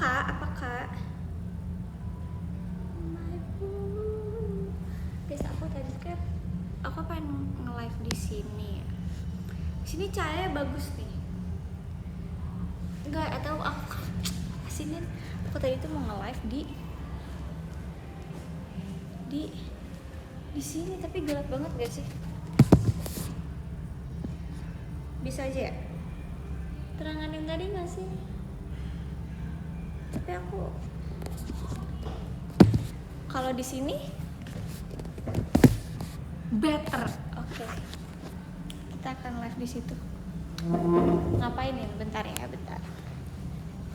Apa kak? Guys, aku tadi kan aku pengen nge-live di sini ya. Di sini cahaya bagus nih. Enggak, atau aku sini aku tadi tuh mau nge-live di sini tapi gelap banget gak sih? Bisa aja ya? Terangan yang tadi nggak sih? Tapi aku kalau di sini better. Oke. Kita akan live di situ. Ngapain ya? Bentar ya, bentar.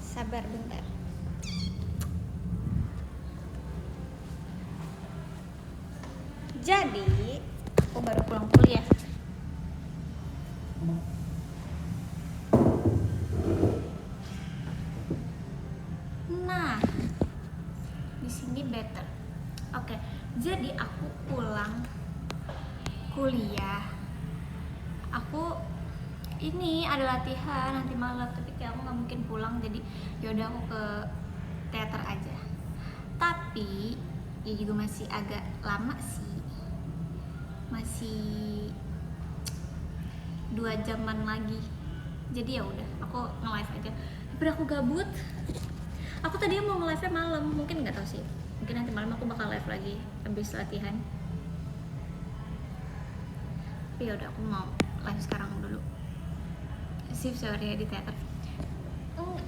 Sabar bentar. Jadi, aku baru pulang kuliah. Nah, di sini better. Oke, jadi aku pulang kuliah. Aku ini ada latihan nanti malam, tapi kayak aku nggak mungkin pulang, jadi yaudah aku ke teater aja. Tapi ya juga masih agak lama sih, masih 2 jaman lagi. Jadi ya udah, aku nge-live aja. Daripada aku gabut. Aku tadi mau nge-live-nya malam, mungkin nggak tahu sih. Mungkin nanti malam aku bakal live lagi habis latihan. Tapi ya udah, aku mau live sekarang dulu. Shift sore di teater.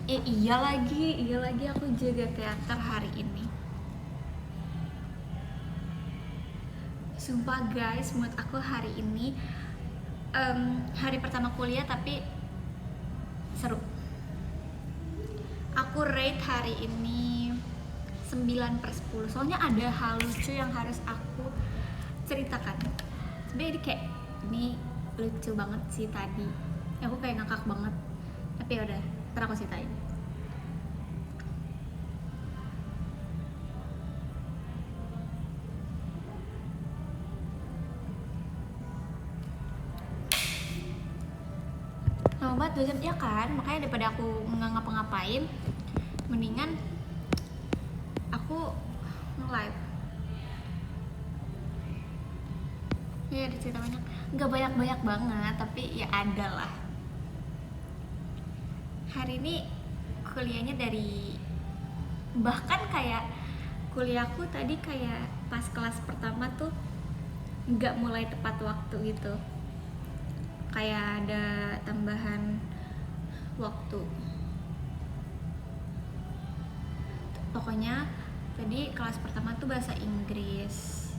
Iya lagi aku jaga teater hari ini. Sumpah guys, menurut aku hari ini hari pertama kuliah tapi seru. Aku rate hari ini 9/10. Soalnya ada hal lucu yang harus aku ceritakan. Sebenernya kayak ini lucu banget sih tadi. Aku kayak ngakak banget. Tapi ya udah, ntar aku ceritain. Lama banget 2 jam ya kan, makanya daripada aku nggak ngapa-ngapain, mendingan aku nge-live. Ya ada cerita banyak, nggak banyak banget, tapi ya ada lah. Hari ini kuliahnya dari, bahkan kayak kuliahku tadi kayak pas kelas pertama tuh nggak mulai tepat waktu gitu, kayak ada tambahan waktu. Pokoknya tadi kelas pertama tuh bahasa Inggris.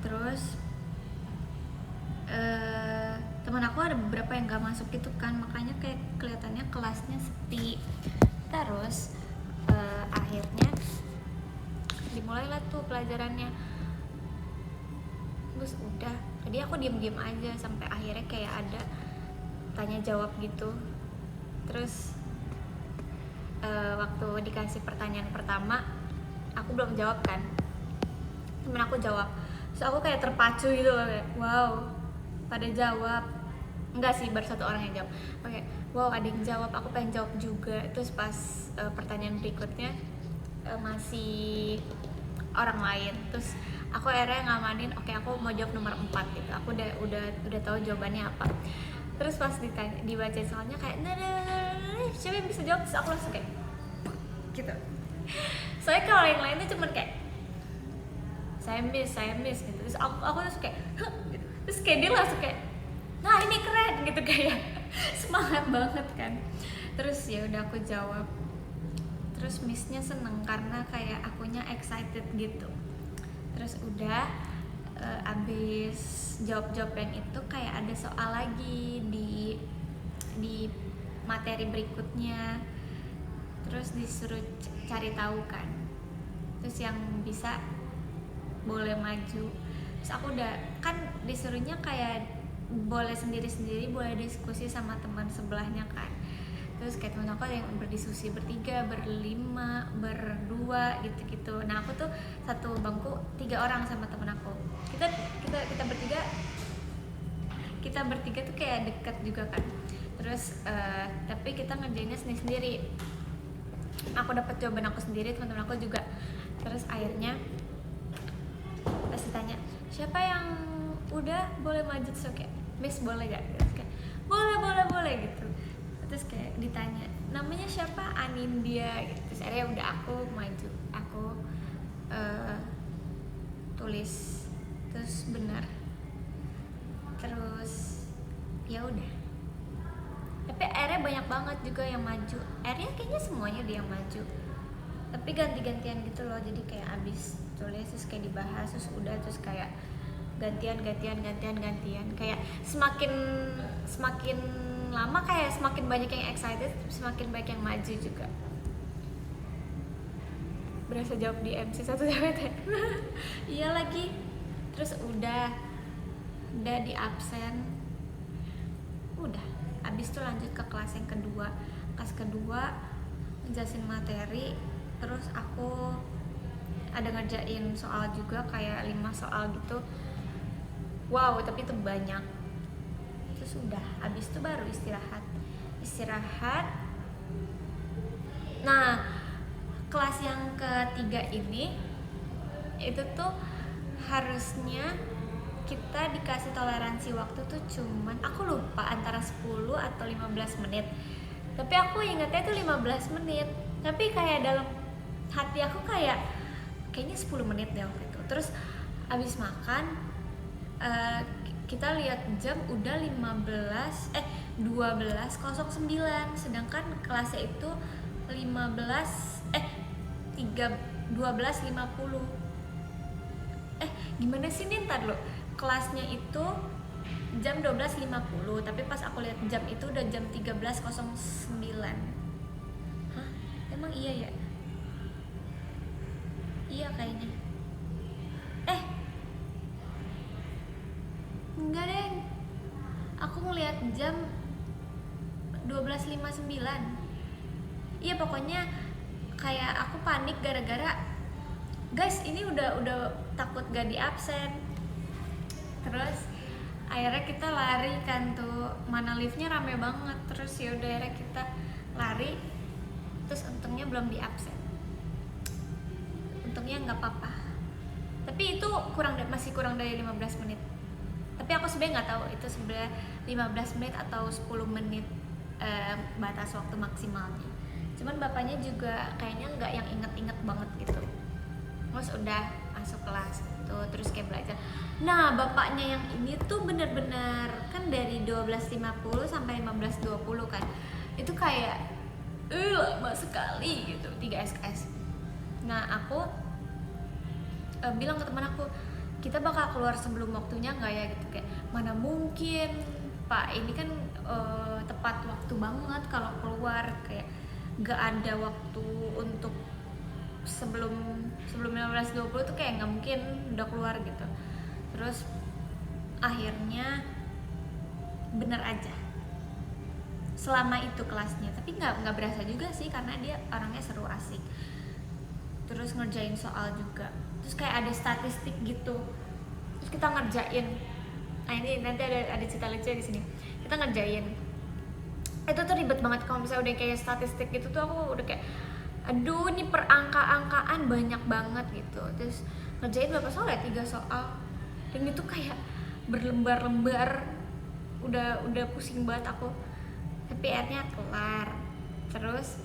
Terus teman aku ada beberapa yang gak masuk gitu kan, makanya kayak kelihatannya kelasnya sepi. Terus akhirnya dimulailah tuh pelajarannya. Terus udah, tadi aku diem-diem aja sampai akhirnya kayak ada tanya jawab gitu. Terus waktu dikasih pertanyaan pertama, aku belum jawab kan, temen aku jawab. Terus aku kayak terpacu gitu loh, kayak wow, pada jawab. Enggak sih, baru 1 orang yang jawab. Oke, wow ada yang jawab, aku pengen jawab juga. Terus pas pertanyaan berikutnya masih orang lain. Terus aku akhirnya ngamanin, oke aku mau jawab nomor 4 gitu. Aku udah tahu jawabannya apa. Terus pas dibaca soalnya kayak siapa yang bisa jawab, terus aku langsung kayak gitu. Soalnya kalau yang lain tuh cuman kayak saya miss gitu. Terus aku langsung kayak gitu. Terus kayak dia langsung kayak nah ini keren gitu, kayak semangat banget kan. Terus ya udah aku jawab. Terus missnya seneng karena kayak akunya excited gitu. Terus udah abis jawab yang itu kayak ada soal lagi di materi berikutnya. Terus disuruh cari tahu kan. Terus yang bisa boleh maju. Terus aku udah kan disuruhnya kayak boleh sendiri-sendiri, boleh diskusi sama teman sebelahnya kan. Terus kayak temen aku ada yang berdiskusi bertiga, berlima, berdua gitu-gitu. Nah aku tuh satu bangku 3 orang sama temen aku. Kita bertiga tuh kayak deket juga kan. Terus tapi kita ngerjainnya sendiri-sendiri. aku dapat jawaban aku sendiri, teman-teman aku juga. Terus akhirnya pas ditanya siapa yang udah boleh maju, terus kayak Miss boleh gak? Terus kayak boleh gitu. Terus kayak ditanya namanya siapa, Anindya gitu. Terus akhirnya udah aku maju, aku tulis, terus benar, terus ya udah. Tapi akhirnya banyak banget juga yang maju, akhirnya kayaknya semuanya dia yang maju, tapi ganti-gantian gitu loh. Jadi kayak abis tulis terus kayak dibahas, terus udah, terus kayak gantian, kayak semakin lama kayak semakin banyak yang excited, semakin banyak yang maju juga. Berasa jawab di MC satu jawab. Iya lagi. Terus udah di absen, udah abis itu lanjut ke kelas yang kedua. Kelas kedua ngejelasin materi, terus aku ada ngerjain soal juga kayak 5 soal gitu. Wow, tapi itu banyak. Terus udah, abis itu baru istirahat. Nah, kelas yang ketiga ini itu tuh harusnya kita dikasih toleransi waktu tuh cuman, aku lupa antara 10 atau 15 menit. Tapi aku ingatnya tuh 15 menit. Tapi kayak dalam hati aku kayaknya 10 menit deh waktu itu. Terus abis makan kita lihat jam udah 12:09, sedangkan kelasnya itu 12:50. Gimana sih nih, ntar lo, kelasnya itu jam 12:50, tapi pas aku lihat jam itu udah jam 13:09. Hah? Emang iya ya? Iya kayaknya. Enggak deh, aku ngeliat jam 12:59. Iya pokoknya kayak aku panik gara-gara guys ini udah takut gak di absen. Terus akhirnya kita lari kan tuh, mana liftnya rame banget. Terus yaudah akhirnya kita lari, terus untungnya belum di absen, untungnya nggak apa-apa. Tapi itu masih kurang dari 15 menit. Tapi aku sebenarnya nggak tahu itu sebenarnya 15 menit atau 10 menit batas waktu maksimalnya. Cuman bapaknya juga kayaknya nggak yang inget-inget banget gitu. Terus udah masuk kelas gitu, terus kayak belajar. Nah bapaknya yang ini tuh bener-bener kan dari 12:50 sampai 15:20 kan, itu kayak lama sekali gitu, 3 SKS. Nah aku bilang ke teman aku, kita bakal keluar sebelum waktunya nggak ya gitu, kayak mana mungkin Pak, ini kan tepat waktu banget kalau keluar, kayak nggak ada waktu untuk sebelum 15:20 tuh kayak nggak mungkin udah keluar gitu. Terus akhirnya bener aja selama itu kelasnya, tapi nggak berasa juga sih karena dia orangnya seru, asik. Terus ngerjain soal juga, terus kayak ada statistik gitu, terus kita ngerjain. Nah ini nanti ada cerita lucu di sini. Kita ngerjain itu tuh ribet banget. Kalau misalnya udah kayak statistik gitu tuh aku udah kayak aduh ini perangka-angkaan banyak banget gitu. Terus ngerjain berapa soal ya? 3 soal, dan itu kayak berlembar-lembar, udah pusing banget aku. Tapi akhirnya kelar. Terus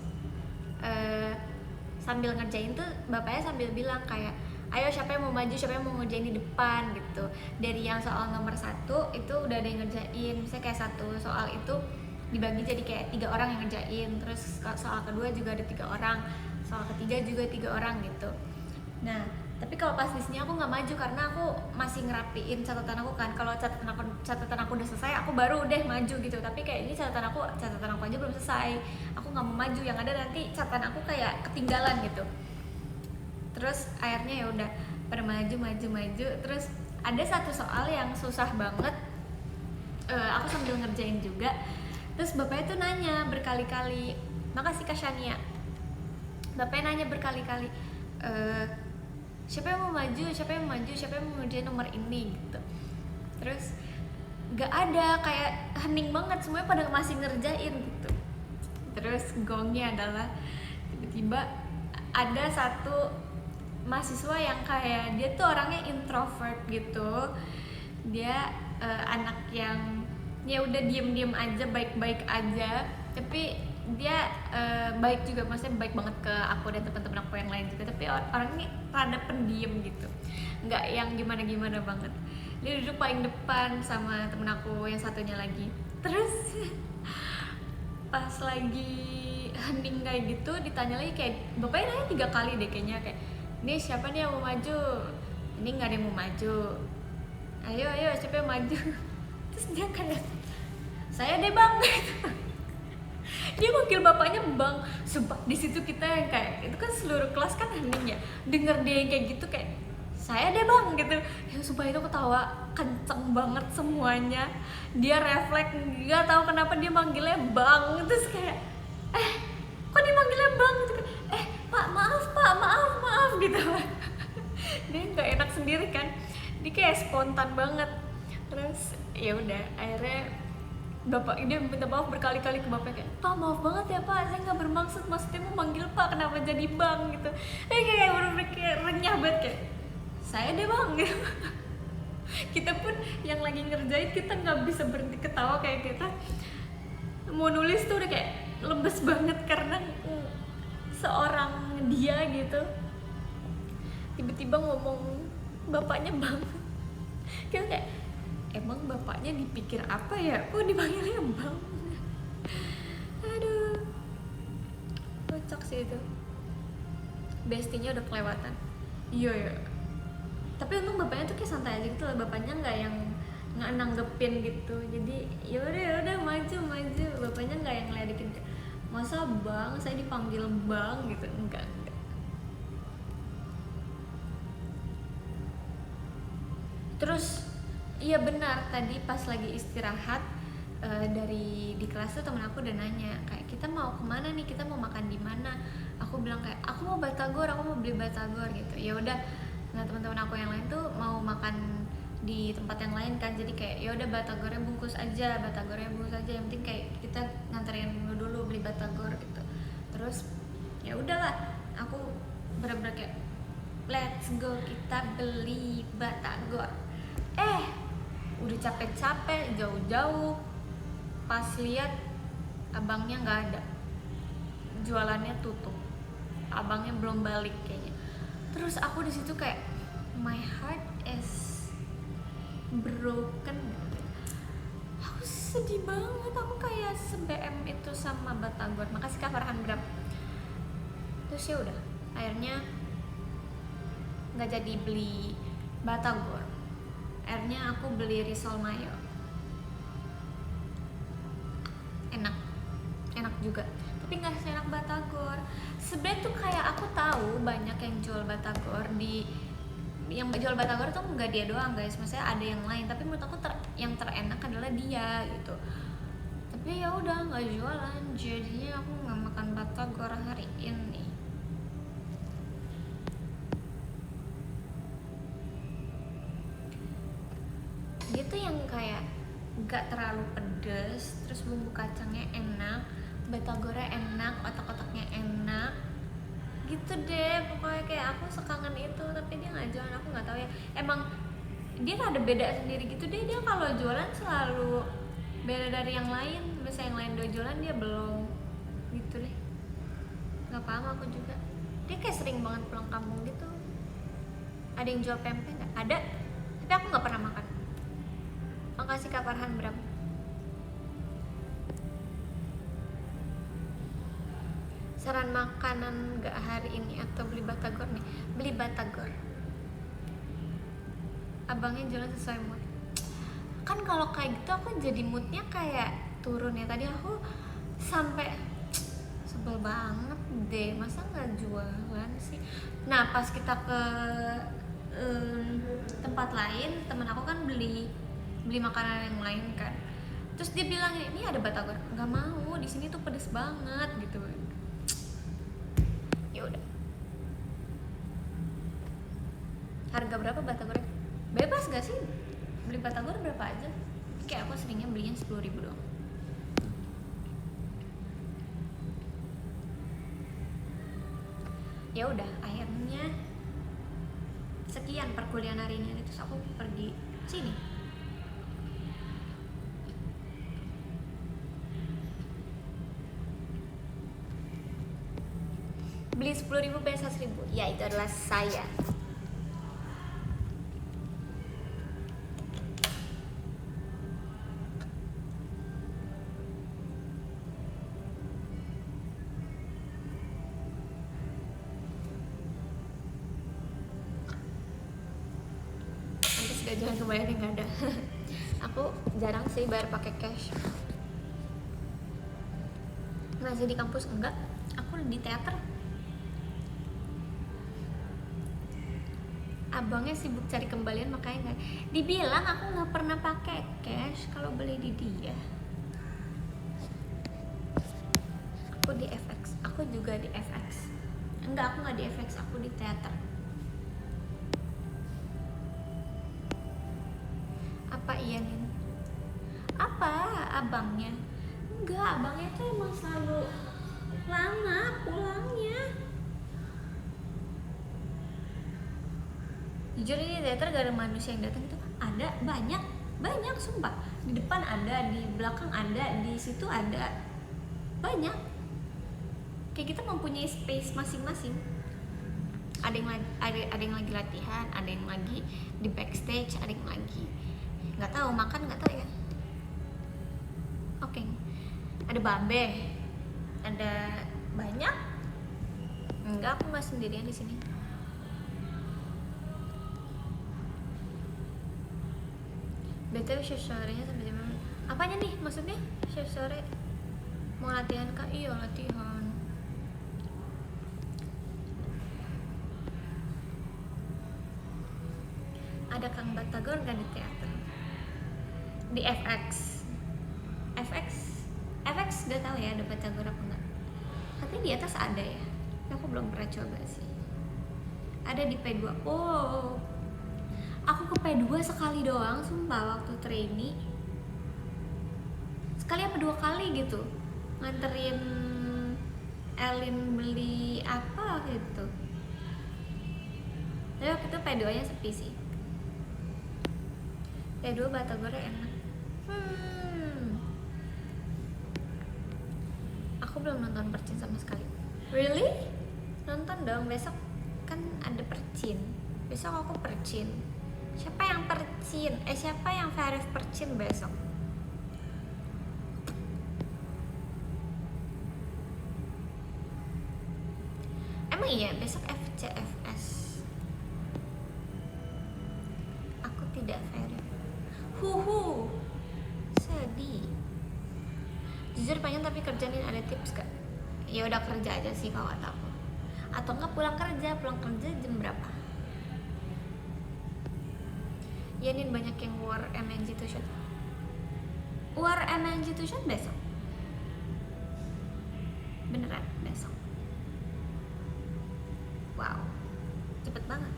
sambil ngerjain tuh bapaknya sambil bilang kayak ayo siapa yang mau maju, siapa yang mau ngerjain di depan gitu. Dari yang soal nomor 1 itu udah ada yang ngerjain, misalnya kayak satu soal itu dibagi jadi kayak 3 orang yang ngerjain. Terus soal kedua juga ada 3 orang, soal ketiga juga 3 orang gitu. Nah tapi kalau pas di sini aku nggak maju karena aku masih ngerapiin catatan aku kan. Kalau catatan aku udah selesai, aku baru deh maju gitu. Tapi kayak ini catatan aku aja belum selesai, aku nggak mau maju, yang ada nanti catatan aku kayak ketinggalan gitu. Terus akhirnya ya udah pada maju. Terus ada satu soal yang susah banget, aku sambil ngerjain juga. Terus bapaknya tuh nanya berkali-kali, makasih Kak Shania, bapaknya nanya berkali-kali, siapa yang mau maju, siapa yang mau ngerjain nomor ini gitu. Terus gak ada, kayak hening banget, semuanya pada masih ngerjain gitu. Terus gongnya adalah tiba-tiba ada satu mahasiswa yang kayak dia tuh orangnya introvert gitu. Dia anak yang ya udah diem-diem aja, baik-baik aja, tapi dia baik juga, maksudnya baik banget ke aku dan teman-teman aku yang lain juga, tapi orangnya rada pendiam gitu, nggak yang gimana-gimana banget. Dia duduk paling depan sama temen aku yang satunya lagi. Terus pas lagi hening kayak gitu ditanya lagi, kayak bapaknya nanya 3 kali deh kayaknya, kayak ini siapa nih yang mau maju, ini nggak ada yang mau maju, ayo siapa yang maju. Terus dia kayak, saya deh bang. Dia manggil bapaknya bang. Sumpah di situ kita yang kayak, itu kan seluruh kelas kan hening ya, denger dia yang kayak gitu kayak, saya deh bang gitu ya. Sumpah itu ketawa kenceng banget semuanya. Dia refleks, nggak tahu kenapa dia manggilnya bang. Terus kayak, kok dia manggilnya bang gitu kan, pak maaf gitu. Dia nggak enak sendiri kan, dia kayak spontan banget. Terus ya udah akhirnya bapak dia minta maaf berkali-kali ke bapaknya, kayak, pak maaf banget ya pak, saya nggak bermaksud, maksudnya mau manggil pak, kenapa jadi bang gitu. Kayak bener-bener kayak renyah banget, kayak saya deh bang gitu. Kita pun yang lagi ngerjain kita nggak bisa berhenti ketawa, kayak kita mau nulis tuh udah kayak lemes banget karena seorang dia gitu tiba-tiba ngomong bapaknya bang. Kita kayak, emang bapaknya dipikir apa ya, kok dipanggilnya bang. Aduh, kocak sih itu. Bestinya udah kelewatan. Iya. Tapi untung bapaknya tuh kayak santai aja gitu loh, bapaknya nggak yang nggak nanggepin gitu. Jadi yaudah maju. Bapaknya nggak yang ngeledekin kayak, masa bang, saya dipanggil bang gitu, enggak. Terus iya benar, tadi pas lagi istirahat dari di kelas tuh temen aku udah nanya kayak, kita mau kemana nih, kita mau makan di mana. Aku bilang kayak, aku mau batagor, aku mau beli batagor gitu. Ya udah, nah teman-teman aku yang lain tuh mau makan di tempat yang lain kan, jadi kayak ya udah batagornya bungkus aja, yang penting kayak kita nganterin dulu beli batagor gitu. Terus ya udahlah, aku bener-bener kayak, let's go, kita beli batagor. Udah capek-capek jauh-jauh, pas lihat abangnya nggak ada, jualannya tutup, abangnya belum balik kayaknya. Terus aku di situ kayak, my heart is broken. Aku sedih banget, aku kayak se-BM itu sama batagor. Makasih Kak Farhan Bram. Terus ya udah, akhirnya nggak jadi beli batagor. Akhirnya aku beli risol mayo. Enak juga, tapi nggak seenak batagor. Sebenarnya tuh kayak aku tahu banyak yang jual batagor yang jual batagor tuh nggak dia doang guys, maksudnya ada yang lain, tapi menurut aku yang terenak adalah dia gitu. Tapi ya udah nggak jualan, jadinya aku nggak makan batagor hari ini. Dia tuh yang kayak nggak terlalu pedes, terus bumbu kacangnya enak, batagornya enak, otak-otaknya enak gitu deh. Pokoknya kayak aku sekangen itu, tapi dia nggak jualan. Aku nggak tahu ya, emang dia ada beda sendiri gitu deh. Dia kalau jualan selalu beda dari yang lain, misalnya yang lain udah jualan dia belum gitu deh. Nggak paham aku juga, dia kayak sering banget pulang kampung gitu. Ada yang jual pempek nggak? Ada, tapi aku nggak pernah makan. Makasih Kak Farhan Bram. Saran makanan gak hari ini atau beli batagor nih? Beli batagor, abangnya jualan sesuai mood. Kan kalau kayak gitu aku jadi moodnya kayak turun ya. Tadi aku sampai sebel banget deh, masa nggak jualan sih. Nah pas kita ke tempat lain, temen aku kan beli makanan yang lain kan, terus dia bilang, ini ada batagor, nggak mau, di sini tuh pedes banget gitu. Ya udah, harga berapa batagornya? Bebas gak sih beli batagor berapa aja? Kayak aku seringnya belinya 10.000 doang. Ya udah, akhirnya sekian perkuliahan hari ini, terus aku pergi sini. Beli 10.000 bayar 100.000, ya itu adalah saya. Jangan kebayang nggak ada. Aku jarang sih bayar pakai cash. Masih di kampus enggak, aku di teater. Abangnya sibuk cari kembalian makanya nggak. Dibilang aku nggak pernah pakai cash kalau beli di dia. Aku di FX, aku juga di FX. Enggak, aku nggak di FX, aku di teater. Apa iya nih? Apa abangnya? Enggak, abangnya tuh emang selalu lama pulangnya. Jujur ini teater gak ada manusia yang datang itu. Ada banyak sumpah. Di depan ada, di belakang ada, di situ ada. Banyak. Kayak kita mempunyai space masing-masing. Ada yang lagi latihan, ada yang lagi di backstage, ada yang lagi nggak tahu makan, nggak tahu ya. Oke. Ada babe, ada banyak. Enggak, aku nggak sendirian di sini. BTW shift sorenya sampai jam berapa? Apanya nih maksudnya shift sore? Mau latihan kak? Iya latihan. Ada Kang Batagor gak di teater? Di FX gak tahu ya ada Batagor apa enggak. Tapi di atas ada ya. Aku belum pernah coba sih. Ada di P2. Oh, aku ke P2 sekali doang sumpah waktu trainee. Sekali apa 2 kali gitu. Nganterin Elin beli apa gitu. Tapi waktu itu P2 nya sepi sih. P2 Batagornya enak. Aku belum nonton Percin sama sekali. Really? Nonton dong, besok kan ada Percin. Besok aku Percin. Siapa yang Percin? Siapa yang Farif Percin besok? Emang iya besok FCFS. Aku tidak Farif. Huhu. Sedih. Jujur pengen tapi kerjaan ada tips gak? Ya udah kerja aja sih kalau kata aku. Atau enggak pulang kerja jam berapa? Ya Nin, banyak yang war MNG to shoot. War MNG to shoot besok. Beneran besok. Wow, cepet banget.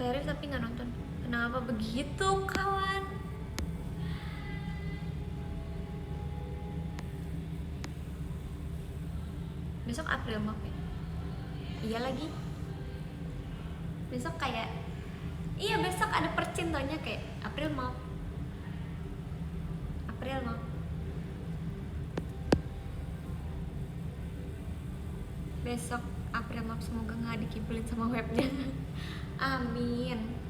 Verif tapi nggak nonton. Kenapa begitu kawan? Besok April Mop ya? Iya lagi. Besok kayak iya besok ada percintonya kayak April Mop. Besok April Mop, semoga nggak dikibulin sama webnya. Amin.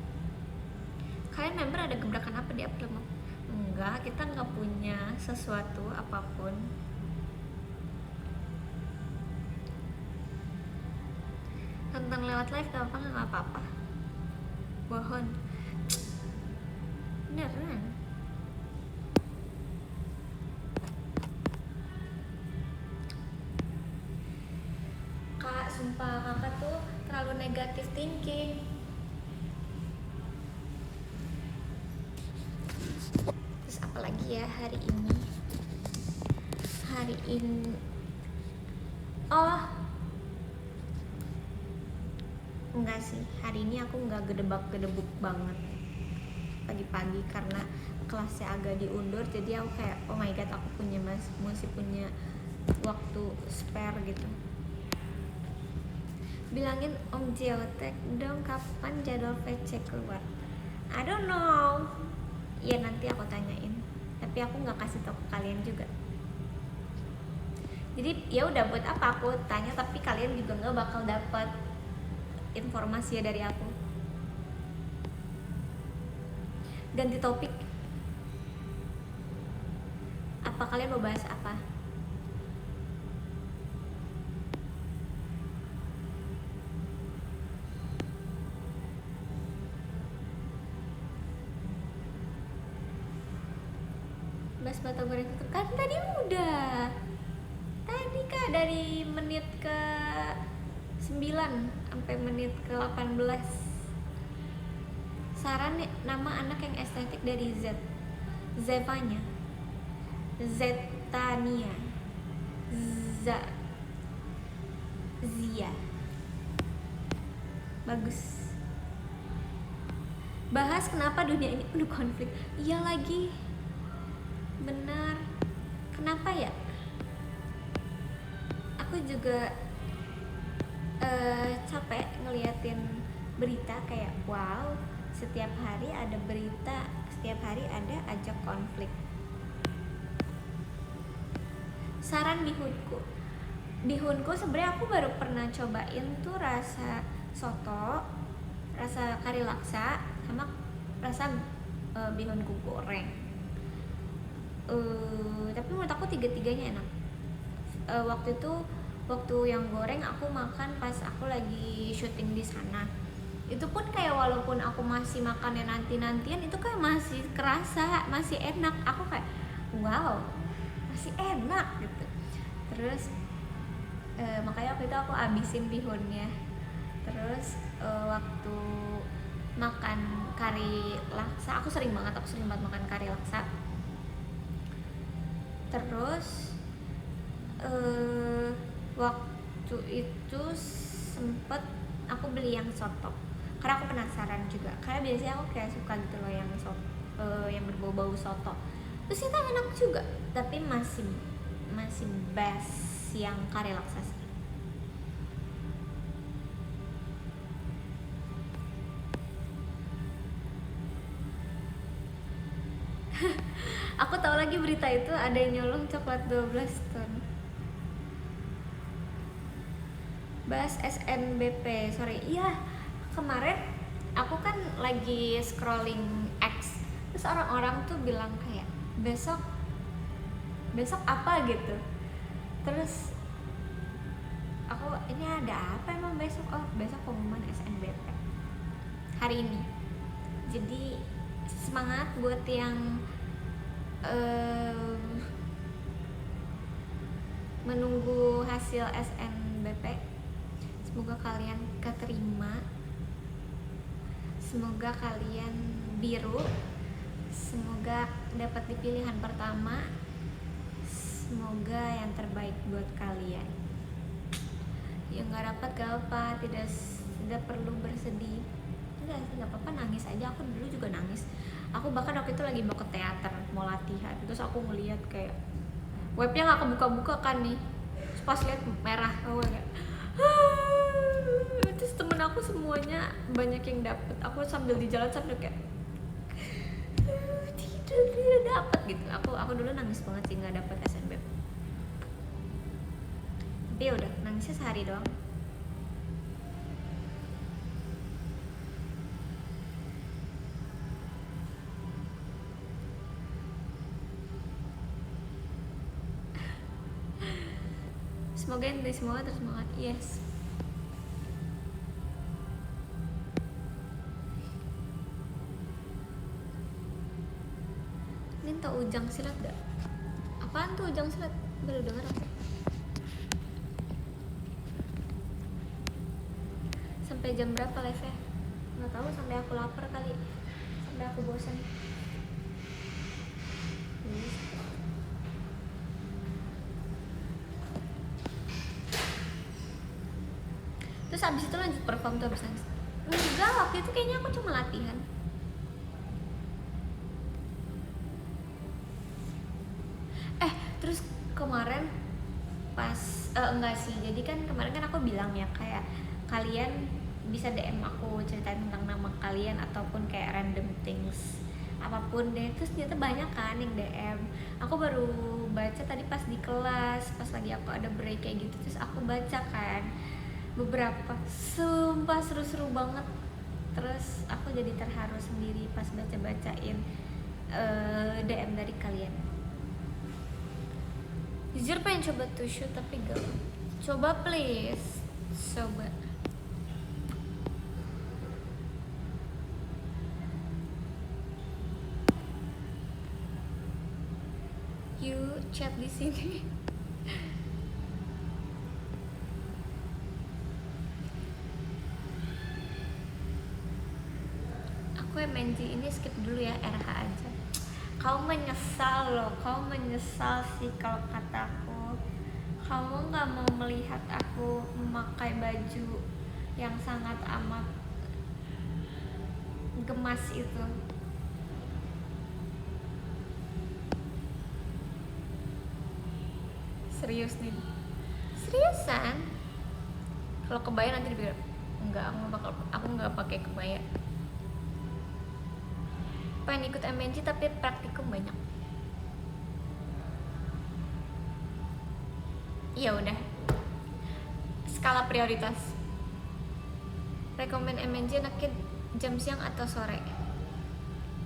Kalian member ada gebrakan apa di April Mop? Enggak, kita nggak punya sesuatu apapun. Nonton lewat live gak apa-apa, nggak apa-apa. Bohong. Beneran. Kak, sumpah kakak tuh terlalu negatif thinking. Terus apalagi ya hari ini? Oh, enggak sih, hari ini aku nggak gedebak-gedebuk banget pagi-pagi karena kelasnya agak diundur, jadi aku kayak oh my god, aku masih punya waktu spare gitu. Bilangin Om Geotek dong kapan jadwal VC keluar. I don't know. Ya nanti aku tanyain. Tapi aku nggak kasih tau ke kalian juga. Jadi ya udah, buat apa aku tanya tapi kalian juga nggak bakal dapat informasi dari aku. Ganti topik. Apa kalian mau bahas apa? Bahas batagor goreng itu kan tadi udah. Tadi kak dari menit ke 9 sampai menit ke 18. Saran nih, nama anak yang estetik dari Z. Zevanya, Zetania, Zia. Bagus. Bahas kenapa dunia ini penuh konflik. Iya lagi. Benar. Kenapa ya? Aku juga capek ngeliatin berita kayak wow, setiap hari ada berita, setiap hari ada aja konflik. Saran bihunku sebenarnya aku baru pernah cobain tuh rasa soto, rasa kari laksa, sama rasa bihunku goreng. Tapi menurut aku tiga-tiganya enak. Waktu yang goreng aku makan pas aku lagi syuting di sana. Itu pun kayak walaupun aku masih makannya nanti-nantian, itu kayak masih kerasa, masih enak. Aku kayak wow, masih enak gitu. Terus makanya waktu itu aku abisin bihunnya. Terus waktu makan kari laksa, aku sering banget makan kari laksa. Terus waktu itu sempet aku beli yang soto karena aku penasaran juga, karena biasanya aku kayak suka gitu loh yang yang berbau-bau soto. Terus itu enak juga, tapi masih best yang kari laksa sih. Aku tahu lagi berita itu ada yang nyolong coklat 12 ton. Bahas SNBP, sorry. Iya, kemarin aku kan lagi scrolling X, terus orang-orang tuh bilang kayak besok apa gitu. Terus aku, ini ada apa emang besok? Oh, besok pengumuman SNBP hari ini. Jadi semangat buat yang menunggu hasil SNBP. Semoga kalian keterima, semoga kalian biru, semoga dapat di pilihan pertama, semoga yang terbaik buat kalian. Yang nggak dapat gak apa, tidak perlu bersedih. Nggak apa-apa, nangis aja. Aku dulu juga nangis. Aku bahkan waktu itu lagi mau ke teater, mau latihan, terus aku ngeliat kayak webnya nggak kebuka-buka kan nih, terus pas lihat merah, aku kayak terus temen aku semuanya banyak yang dapet. Aku sambil di jalan sambil kayak tidak dapet gitu. Aku dulu nangis banget sih nggak dapet SNBP. Tapi ya udah, nangisnya sehari doang. Semoga yang dari semoga terus semangat. Yes. Ini tau ujang silat gak? Apaan tuh ujang silat? Baru denger aku. Sampai jam berapa live-nya? Nggak tahu, sampai aku lapar kali, sampai aku bosan. Terus abis itu lanjut perform tuh abis nangis? Enggak, waktu itu kayaknya aku cuma latihan. kemarin pas enggak sih, jadi kan kemarin kan aku bilang ya kayak kalian bisa DM aku ceritain tentang nama kalian ataupun kayak random things apapun deh. Terus ternyata banyak kan yang DM. Aku baru baca tadi pas di kelas, pas lagi aku ada break kayak gitu, terus aku baca kan beberapa, sumpah seru-seru banget. Terus aku jadi terharu sendiri pas baca-bacain DM dari kalian. Jujur pengen coba to shoot tapi gak. Coba please, coba. You chat di sini. Aku MNG ini skip dulu ya, RH aja. Kau menyesal loh, kau menyesal sih kalau kataku. Kamu nggak mau melihat aku memakai baju yang sangat amat gemas itu. Serius nih, seriusan. Kalau kebaya nanti dibilang enggak, aku nggak pakai kebaya. Pengen ikut MNC tapi praktikum banyak. Ya udah, skala prioritas. Rekomen MNC enaknya jam siang atau sore?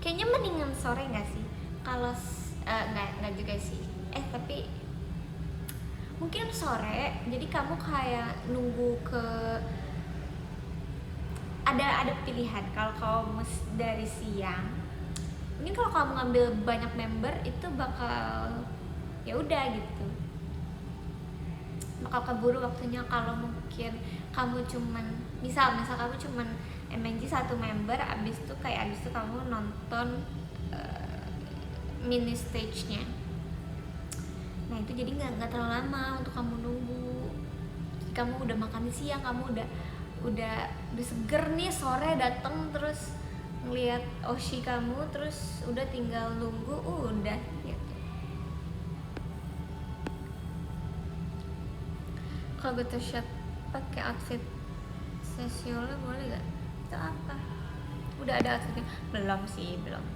Kayaknya mendingan sore nggak sih? Kalau nggak juga sih. Tapi mungkin sore. Jadi kamu kayak nunggu ke ada pilihan. Kalau kamu dari siang, mungkin kalau kamu ngambil banyak member itu bakal ya udah gitu, bakal keburu waktunya. Kalau mungkin kamu cuman misal kamu cuman MNG satu member, abis itu kamu nonton mini stage-nya. Nah itu jadi nggak terlalu lama untuk kamu nunggu. Jadi kamu udah makan siang, kamu udah seger nih, sore dateng terus ngeliat Oshi kamu, terus udah tinggal nunggu, udah gitu. Kalau gitu shot pakai outfit sesiolnya boleh gak? Itu apa? Udah ada outfitnya? Belum sih, belum.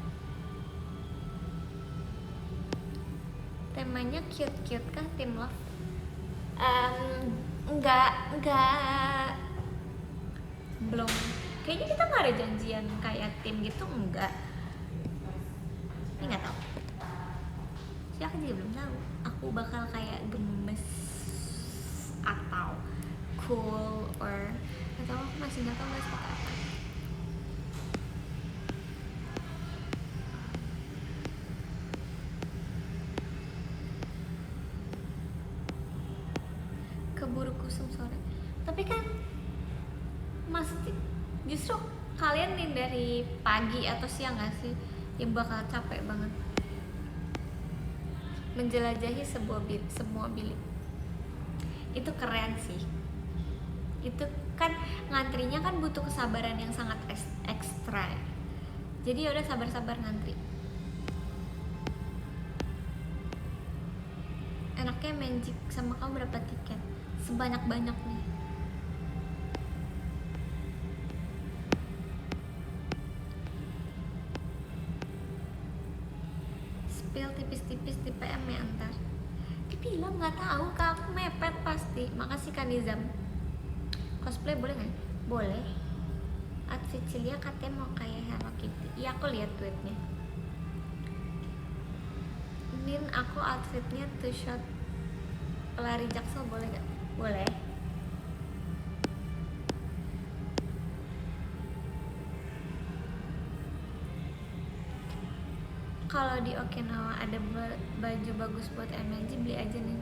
Temanya cute-cute kah Team Love? Enggak belum. Kayaknya kita nggak ada janjian kayak tim gitu, enggak. Ini nggak tahu. Sih aku juga belum tahu. Aku bakal kayak gemes atau cool or atau aku masih nggak tahu nggak seperti apa. Keburu kusum sore. Tapi kan maksudnya justru kalian nih dari pagi atau siang gak sih yang bakal capek banget menjelajahi semua bilik. Itu keren sih. Itu kan ngantrinya kan butuh kesabaran yang sangat ekstra. Jadi yaudah sabar-sabar ngantri. Enaknya Magic sama kamu berapa tiket? Sebanyak-banyak nih. Spill tipis-tipis di PM ya antar. Dibilang nggak tahu kak, aku mepet pasti. Makasih Kak Nizam. Cosplay boleh nggak? Boleh. Outfit Cilia katanya mau kayak Hello Kitty. Iya aku lihat tweetnya. Nin aku outfitnya two shot pelari Jaksel boleh nggak? Boleh. Kalau di Okinawa ada baju bagus buat MNG, beli aja nih.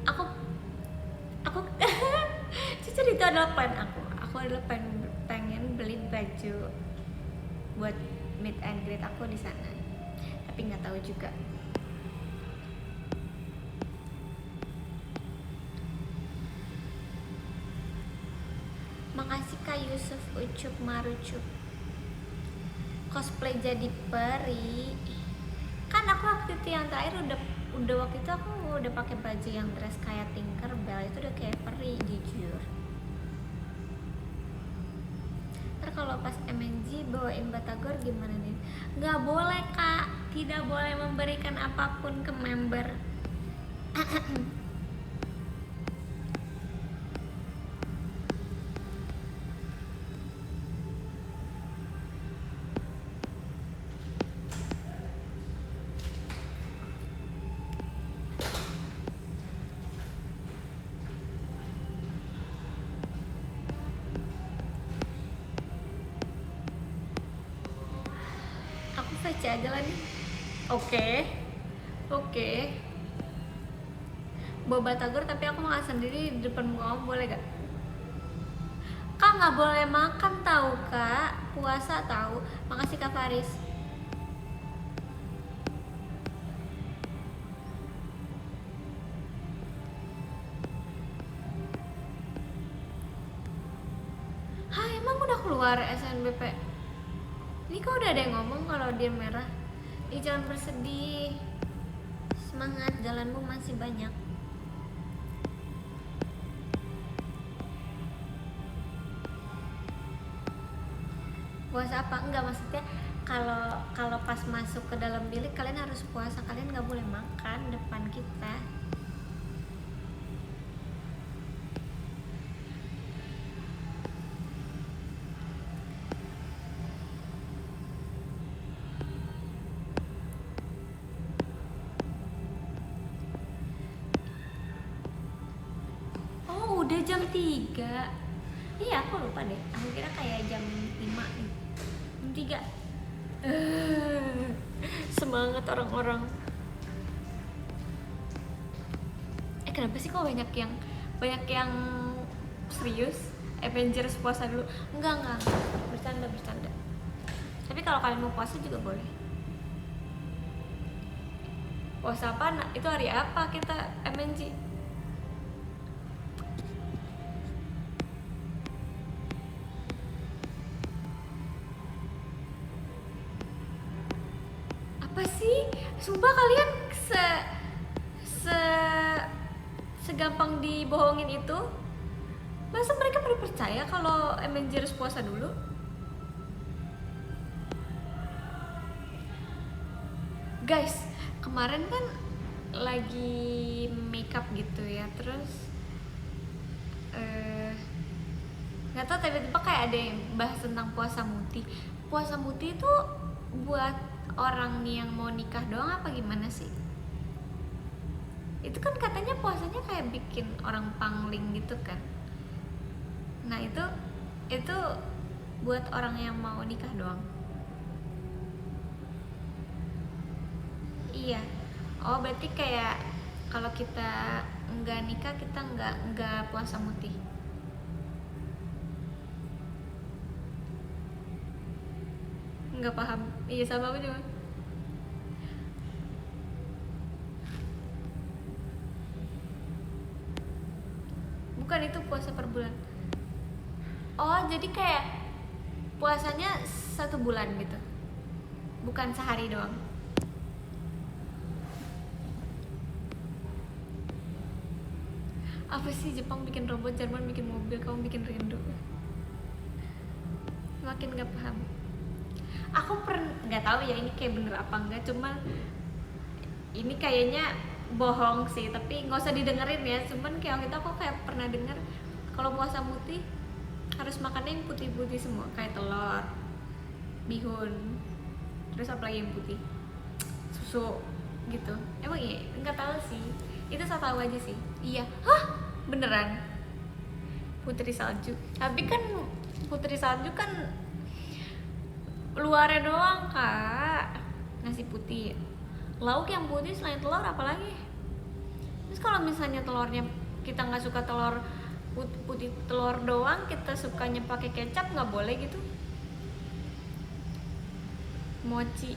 Aku jujur itu adalah plan aku adalah pengen beli baju buat meet and greet aku di sana, tapi nggak tahu juga. Makasih Kak Yusuf Ucup Marucup. Cosplay jadi peri kan aku waktu itu yang terakhir udah waktu itu aku udah pakai baju yang dress kayak Tinkerbell, itu udah kayak peri jujur. Ntar kalau pas MNG bawain batagor gimana nih? Nggak boleh kak, tidak boleh memberikan apapun ke member. Aku VC aja lah nih. Oke. Bawa batagor tapi aku makan sendiri di depan muka kamu, boleh gak? Kak nggak boleh makan tahu kak, puasa tahu. Makasih Kak Faris. Hah, emang udah keluar SNBP? Ini kok udah ada yang ngomong kalau dia merah. Ih, jangan bersedih. Semangat, jalanmu masih banyak. Puasa apa? Enggak, maksudnya kalau pas masuk ke dalam bilik kalian harus puasa, kalian nggak boleh makan depan kita. Oh, udah jam 3. Iya, aku lupa deh. Aku kira kayak jam 5 nih. Jam 3. Semangat orang-orang. Kenapa sih kok banyak yang serius? Avengers puasa dulu. Enggak. Bercanda. Tapi kalau kalian mau puasa juga boleh. Puasa apa? Nah, itu hari apa kita MNG? Apa sih? Sumpah kalian segampang dibohongin itu? Masa mereka pada percaya kalau MNG harus puasa dulu? Guys, kemarin kan lagi makeup gitu ya, terus nggak tahu tiba-tiba kayak ada yang bahas tentang puasa muti. Puasa muti itu buat orang yang mau nikah doang apa gimana sih? Itu kan katanya puasanya kayak bikin orang pangling gitu kan. Nah itu buat orang yang mau nikah doang. Iya. Oh, berarti kayak kalau kita nggak nikah kita nggak puasa muti. Nggak paham. Iya, sama aku juga. Bukan, itu puasa per bulan. Oh, jadi kayak puasanya 1 bulan gitu, bukan sehari doang. Apa sih, Jepang bikin robot, Jerman bikin mobil, kamu bikin rindu. Makin nggak paham. Aku nggak tahu ya ini kayak bener apa enggak, cuma ini kayaknya bohong sih, tapi nggak usah didengerin ya. Cuman kayak waktu itu aku kayak pernah denger kalau puasa muti harus makannya yang putih-putih semua, kayak telur, bihun, terus apa lagi yang putih, susu gitu. Emang iya? Nggak tahu sih, itu saya tahu aja sih. Iya, hah, beneran putri salju. Tapi kan putri salju kan luarnya doang kak, nasi putih. Lauk yang putih selain telur apalagi? Terus kalau misalnya telurnya kita nggak suka telur putih telur doang, kita sukanya pakai kecap, nggak boleh gitu. Mochi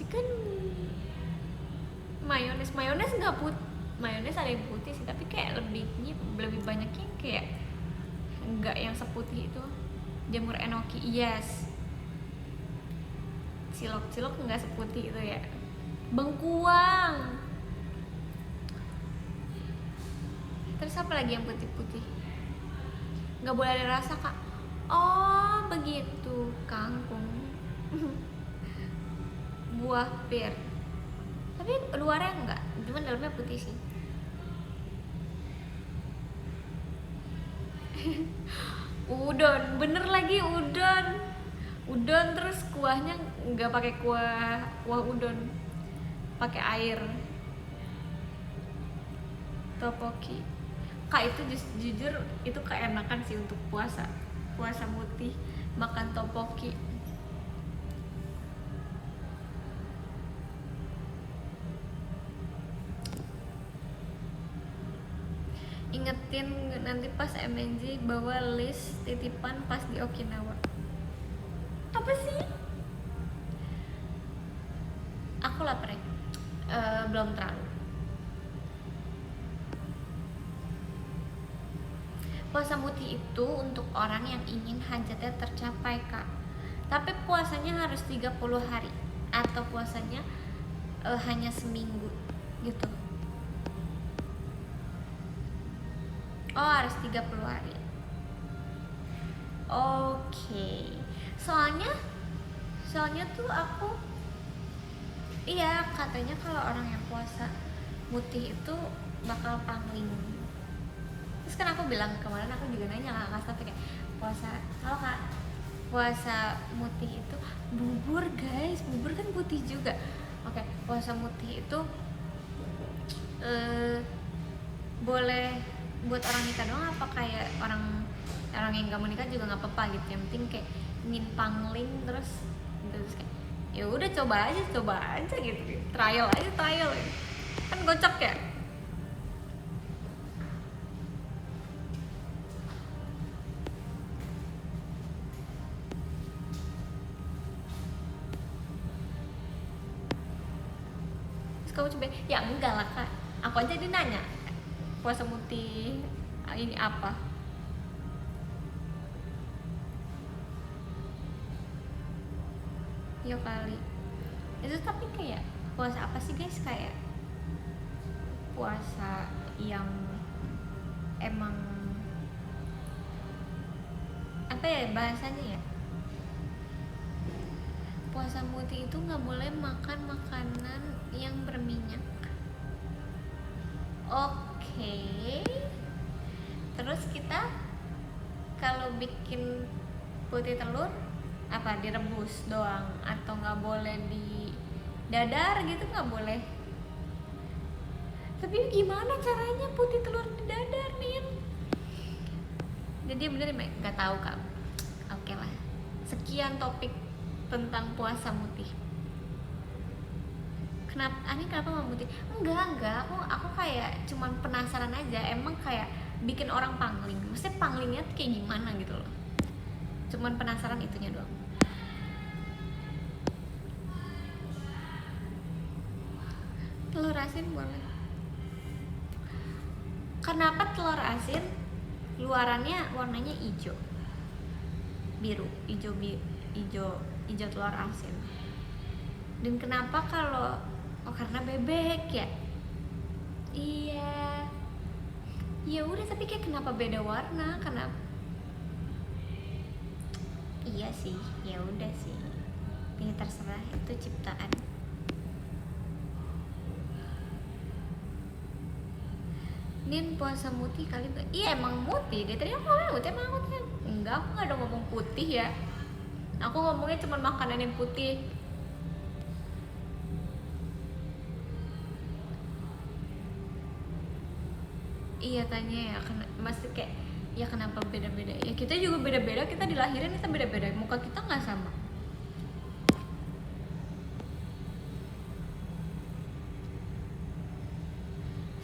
kan mayones nggak mayones ada yang putih sih, tapi kayak lebih banyaknya kayak nggak yang seputih itu. Jamur enoki, yes, cilok nggak seputih itu ya, bengkuang. Terus apa lagi yang putih-putih? Nggak boleh ada rasa kak. Oh begitu, kangkung. Buah pir, tapi luarnya enggak, cuma dalamnya putih sih. Udon, bener lagi udon terus kuahnya nggak pakai kuah udon, pakai air. Topoki kak, itu jujur itu keenakan sih untuk puasa mutih, makan topoki. Ingetin nanti pas MNJ bawa list titipan pas di Okinawa. Apa sih? Aku lapar ya. Belum terlalu. Puasa mutih itu untuk orang yang ingin hajatnya tercapai kak. Tapi puasanya harus 30 hari atau puasanya hanya seminggu gitu. Oh harus 30 hari. Oke. Soalnya tuh aku, iya katanya kalau orang yang puasa mutih itu bakal pangling. Terus kan aku bilang kemarin, aku juga nanya lah kak Stafi kayak kalau kak puasa mutih itu bubur guys, bubur kan putih juga. Oke, puasa mutih itu boleh buat orang nikah doang apa kayak orang yang gak mau nikah juga nggak apa-apa gitu? Yang penting kayak ingin pangling terus kayak ya udah coba aja gitu, trial aja kan gocok ya. Terus kamu coba ya? Enggak lah kak, aku aja dinanya puasa mutih ini apa. Ya kali itu, tapi kayak puasa apa sih guys, kayak puasa yang emang apa ya bahasanya ya, puasa mutih itu nggak boleh makan makanan yang berminyak. Oke. Terus kita kalau bikin putih telur apa direbus doang atau nggak boleh di dadar gitu? Nggak boleh. Tapi gimana caranya putih telur di dadar nih? Jadi bener nggak tahu kak. Oke lah, sekian topik tentang puasa mutih. Kenapa mau mutih? Enggak, aku kayak cuman penasaran aja, emang kayak bikin orang pangling. Maksudnya panglingnya tuh kayak gimana gitu loh. Cuman penasaran itunya doang. Telur asin boleh. Kenapa telur asin luarannya warnanya hijau? Biru, hijau telur asin. Dan kenapa kalau karena bebek ya? Iya. Ya udah, tapi kayak kenapa beda warna? Kenapa? Iya sih, ya udah sih. Ini terserah, itu ciptaan. Nin puasa mutih kali gak? Iya emang mutih, dia tadi aku ngomong mutih, emang aku tadi enggak, aku gak ada ngomong putih ya. Aku ngomongnya cuma makanan yang putih. Iya tanya ya, masih kayak ya kenapa beda-beda? Ya kita juga beda-beda, kita dilahirin kita beda-beda, muka kita nggak sama.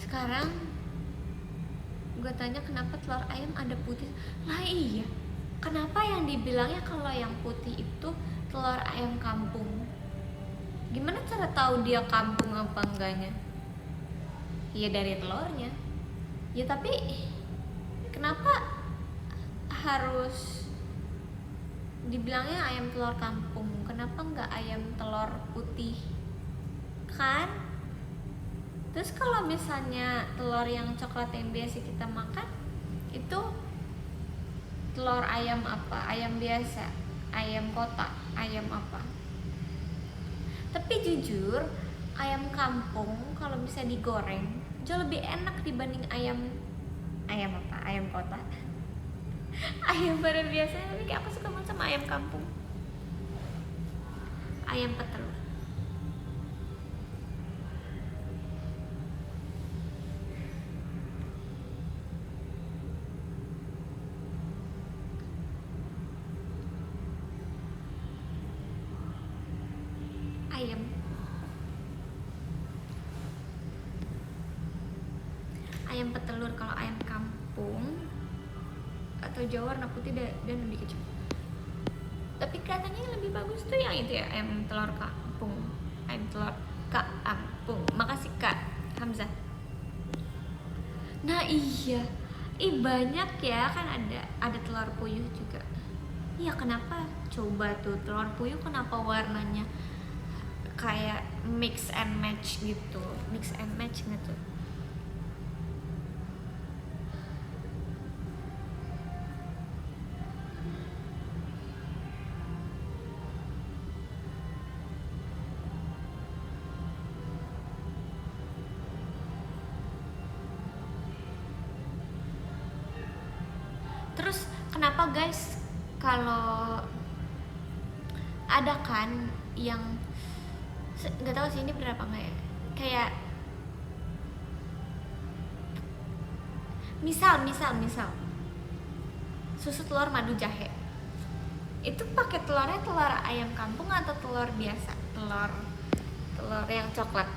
Sekarang gue tanya kenapa telur ayam ada putih? Lah iya, kenapa yang dibilangnya kalau yang putih itu telur ayam kampung? Gimana cara tahu dia kampung apa enggaknya? Ya dari telurnya. Ya tapi kenapa harus dibilangnya ayam telur kampung? kenapa nggak ayam telur putih kan? Terus kalau misalnya telur yang coklat yang biasa kita makan itu telur ayam apa? Ayam biasa, ayam kotak, ayam apa? Tapi jujur ayam kampung kalau bisa digoreng jauh lebih enak dibanding ayam apa? Ayam kotak. Ayam pada biasanya, tapi kayak aku suka banget sama ayam kampung. Ayam petelur. Ayam petelur. Kalau ayam kampung atau Jawa warna putih dan lebih kecil. Tapi katanya yang lebih bagus tuh yang itu ya, ayam telur kampung. Ayam telur kampung. Makasih Kak Hamzah. Nah iya, banyak ya kan, ada telur puyuh juga. Iya, kenapa coba tuh telur puyuh kenapa warnanya kayak mix and match gitu, mix and match gitu. Terus kenapa guys, kalau ada kan yang nggak tahu sih ini berapa nggak ya, kayak misal susu telur madu jahe itu pakai telurnya telur ayam kampung atau telur biasa, telur yang coklat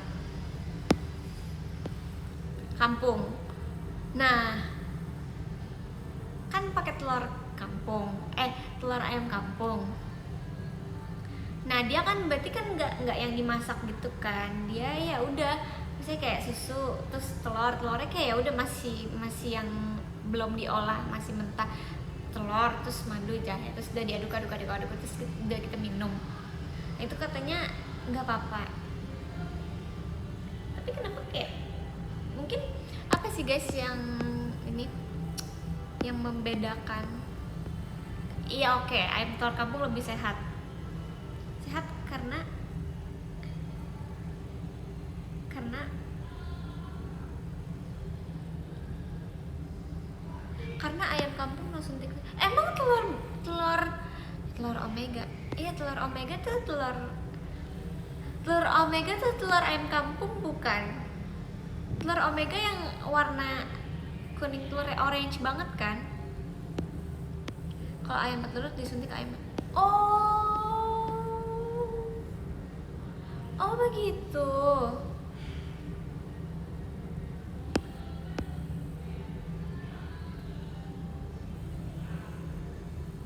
kampung. Nah kan pakai telur kampung, telur ayam kampung. Nah dia kan berarti kan nggak yang dimasak gitu kan, dia ya udah misalnya kayak susu terus telurnya kayak ya udah masih yang belum diolah, masih mentah, telur terus madu jahe terus udah diaduk terus udah kita minum. Nah, itu katanya nggak apa-apa. Tapi kenapa kayak mungkin apa sih guys yang ini yang membedakan? Iya oke, ayam telur kampung lebih sehat karena ayam kampung langsung emang telur omega. Iya, telur omega tuh telur omega tuh telur ayam kampung bukan? Telur omega yang warna kuning, telur orange banget kan? Kalau ayam petelur disuntik ayam. Oh begitu.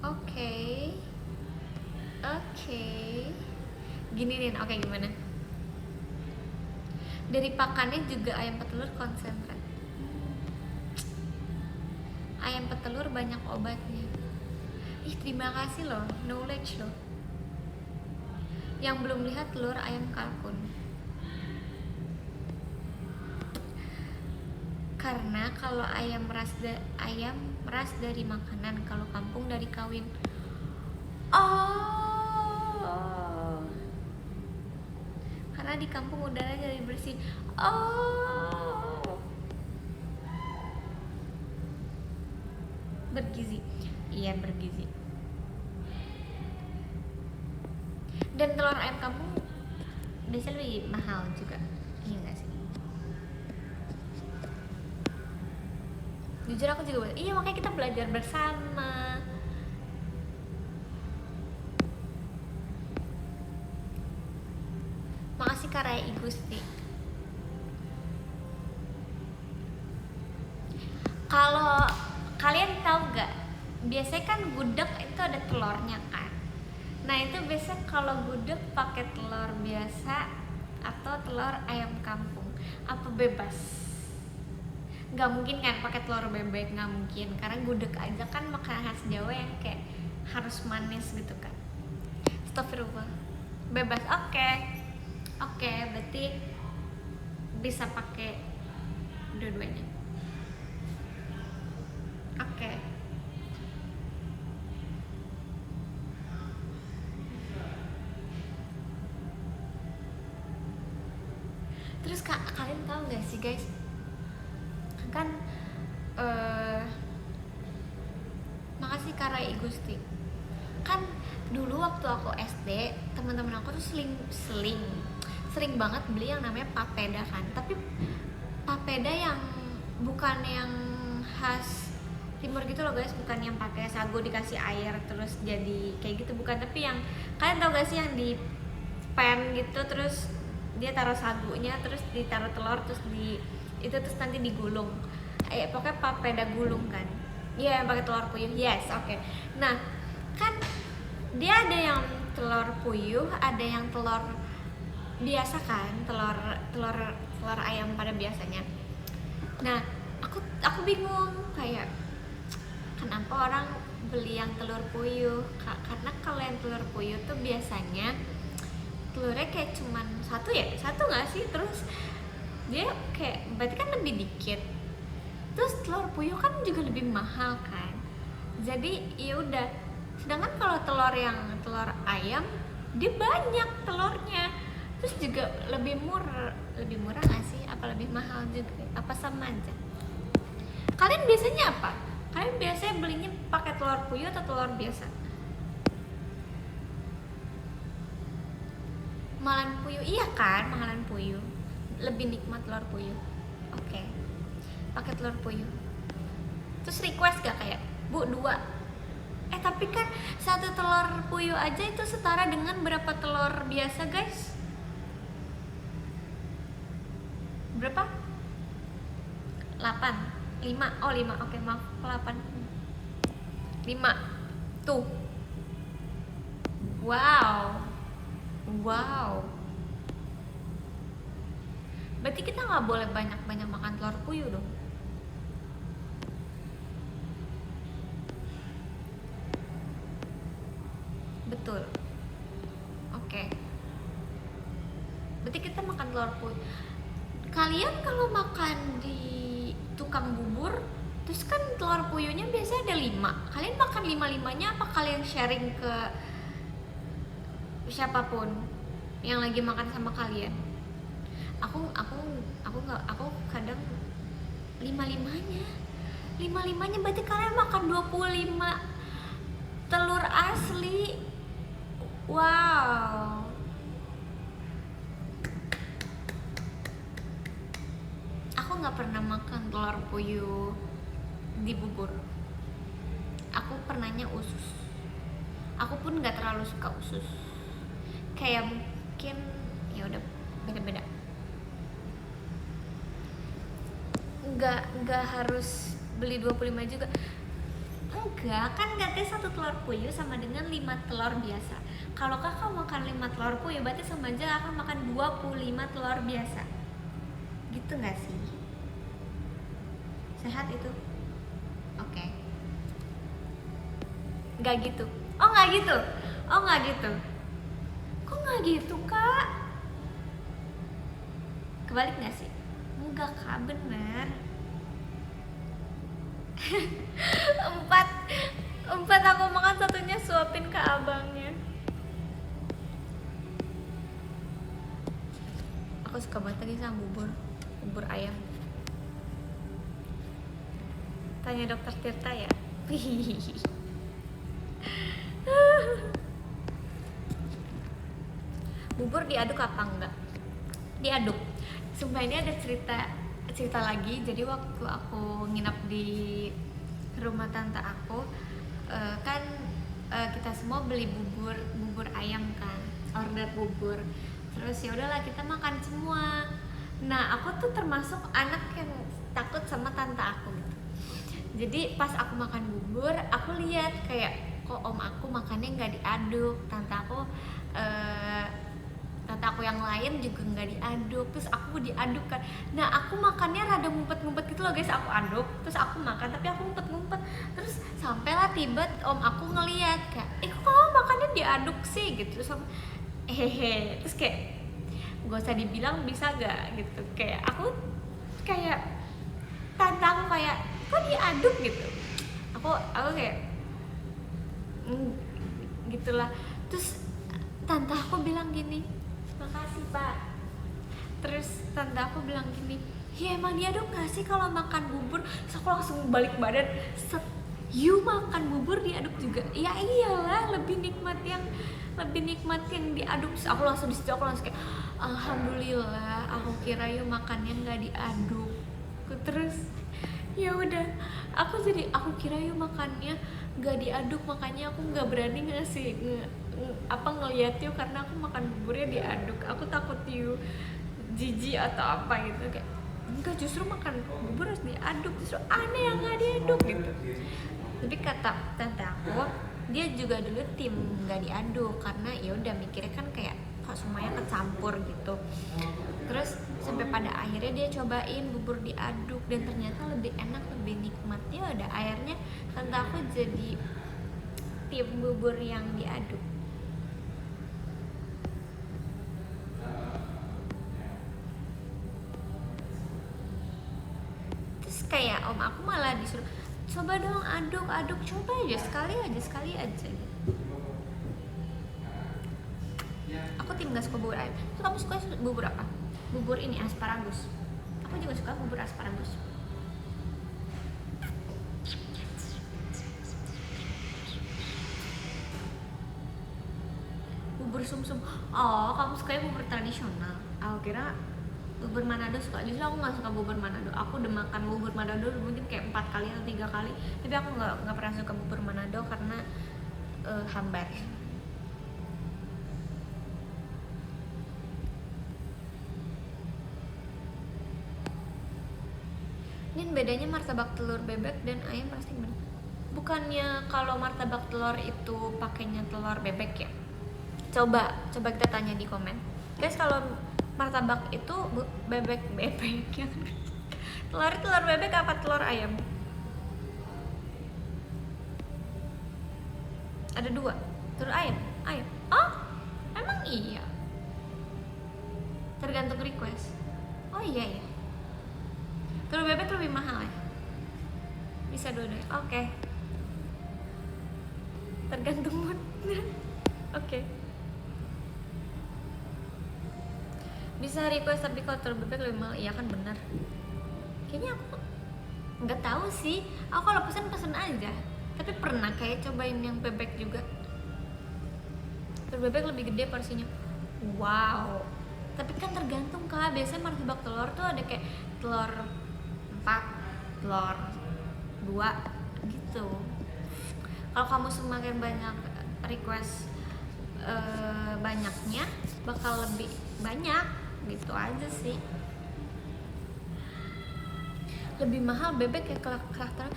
Oke. Gini nih, oke gimana? Dari pakannya juga ayam petelur konsentrat. Ayam petelur banyak obatnya. Terima kasih loh, knowledge loh. Yang belum lihat telur ayam kalkun. Karena kalau ayam meras dari makanan, kalau kampung dari kawin. Karena di kampung udara jadi bersih. Bergizi. Iya, bergizi. Dan telur ayam kampung biasanya lebih mahal juga. Iya gak sih? Jujur aku juga, makanya kita belajar bersama. Makasih Karaya Igusti. Kalau kalian tahu gak, biasanya kan gudeg itu ada telurnya kan. Nah itu biasanya kalau gudeg pakai telur biasa atau telur ayam kampung, apa bebas? Nggak mungkin kan pakai telur bebek, nggak mungkin, karena gudeg aja kan makanan khas Jawa yang kayak harus manis gitu kan. Astagfirullah. bebas. Oke, berarti bisa pakai dua-duanya. Oke. Terus kalian tahu gak sih guys, kan makasih Karai Gusti, kan dulu waktu aku SD teman-teman aku tuh sering banget beli yang namanya papeda kan, tapi papeda yang bukan yang khas timur gitu loh guys, bukan yang pakai sagu dikasih air terus jadi kayak gitu, bukan, tapi yang kalian tau gak sih yang di pan gitu, terus dia taruh sagunya, terus ditaruh telur, terus terus nanti digulung, pokoknya papeda gulung kan. Iya, yang pakai telur puyuh. Yes, oke. Nah, kan dia ada yang telur puyuh, ada yang telur biasa kan, telur ayam pada biasanya. Nah, aku bingung kayak kenapa orang beli yang telur puyuh, karena kalau yang telur puyuh tuh biasanya telurnya kayak cuman satu nggak sih, terus dia kayak berarti kan lebih dikit, terus telur puyuh kan juga lebih mahal kan, jadi ya udah. Sedangkan kalau telur ayam dia banyak telurnya, terus juga lebih murah nggak sih, apa lebih mahal juga, apa sama aja? Kalian biasanya apa? Kalian biasanya belinya pakai telur puyuh atau telur biasa? Mahalan puyuh, iya kan, mahalan puyuh, lebih nikmat telur puyuh. Oke, pakai telur puyuh. Terus request gak kayak, Bu, 2? Tapi kan satu telur puyuh aja itu setara dengan berapa telur biasa guys? Berapa? 8? 5? Oh 5, oke, maaf, 8. 5 tuh. Wow, berarti kita nggak boleh banyak makan telur puyuh dong. Betul. Oke. Berarti kita makan telur puyuh. Kalian kalau makan di tukang bubur, terus kan telur puyuhnya biasanya ada 5. Kalian makan 5-5-nya apa kalian sharing ke siapapun yang lagi makan sama kalian? Aku kadang 5-5-nya berarti kalian makan 25 telur asli. Wow. Aku nggak pernah makan telur puyuh di bubur. Aku pernahnya usus. Aku pun nggak terlalu suka usus. Kayak mungkin ya udah beda-beda. Nggak harus beli 25 juga. Enggak, kan katanya satu telur puyuh sama dengan 5 telur biasa. Kalau kakak makan 5 telur puyuh berarti sama aja kakak makan 25 telur biasa. Gitu nggak sih? Sehat itu? Oke. Nggak gitu. Oh nggak gitu. Kok nggak gitu kak? Kebalik nggak sih? Enggak kak, bener. 4 aku makan, satunya suapin ke abangnya. Aku suka banget lagi sama bubur ayam. Tanya dokter Tirta ya. Bubur diaduk apa enggak? Diaduk. Sumpah ini ada cerita lagi. Jadi waktu aku nginap di rumah tante aku, kan kita semua beli bubur ayam kan, order bubur. Terus ya udahlah kita makan semua. Nah aku tuh termasuk anak yang takut sama tante aku gitu. Jadi pas aku makan bubur, aku lihat kayak kok om aku makannya nggak diaduk, tante aku yang lain juga nggak diaduk, terus aku diaduk kan. Nah aku makannya rada ngumpet-ngumpet gitu loh guys, aku aduk terus aku makan tapi aku ngumpet-ngumpet, terus sampailah tiba om aku ngeliat kayak kok kamu makannya diaduk sih gitu, terus hehehe. Terus kayak gak usah dibilang bisa gak gitu, kayak aku kayak tante aku kayak kok diaduk gitu, aku kayak gitulah. Terus tante aku bilang gini, makasih pak. Terus tante aku bilang gini, ya emang diaduk gak sih kalau makan bubur? Terus aku langsung balik badan, set, you makan bubur diaduk juga? Ya iyalah, lebih nikmat yang diaduk. Terus aku langsung disitu, aku langsung kayak alhamdulillah, aku kira you makannya nggak diaduk. Terus ya udah, aku kira you makannya nggak diaduk, makanya aku nggak berani ngasih ngeliat you karena aku makan buburnya diaduk. Aku takut you jijik atau apa gitu, kayak enggak, justru makan bubur harus diaduk, justru aneh yang nggak diaduk gitu. Tapi kata tante aku, dia juga dulu tim nggak diaduk karena ya udah mikirnya kan kayak kok semuanya kecampur gitu. Terus sampai pada akhirnya dia cobain bubur diaduk dan ternyata lebih enak, lebih nikmat. Ya udah akhirnya tante aku jadi tim bubur yang diaduk. Terus kayak om aku malah disuruh coba dong aduk, coba aja sekali aja gitu. Aku tim gak suka bubur ayam. Terus kamu suka bubur apa? Bubur ini asparagus. Aku juga suka bubur asparagus. Bubur sumsum. Oh, kamu sukanya bubur tradisional. Aku kira bubur Manado suka. Justru aku nggak suka bubur Manado. Aku udah makan bubur Manado mungkin kayak 4 kali atau 3 kali. Tapi aku nggak pernah suka bubur Manado karena hambar. Ini bedanya martabak telur bebek dan ayam pasti gimana? Bukannya kalau martabak telur itu pakainya telur bebek ya? Coba kita tanya di komen. Guys, kalau martabak itu bebek ya. Telur bebek apa telur ayam? Ada 2. Telur ayam. Oh, emang iya. Tergantung request. Oh iya ya. Telur bebek lebih mahal ya? Bisa dua-duanya. Oke. Tergantung mood. Oke. Bisa request, tapi kalau telur bebek lebih mahal. Iya kan, benar. Kayaknya aku nggak tahu sih. Aku kalau pesen aja. Tapi pernah kayak cobain yang bebek juga. Telur bebek lebih gede porsinya. Wow. Tapi kan tergantung kak. Biasanya martabak telur tuh ada kayak telur 4, telur 2 gitu. Kalau kamu semakin banyak request banyaknya bakal lebih banyak gitu aja sih. Lebih mahal bebek ya kerak telur.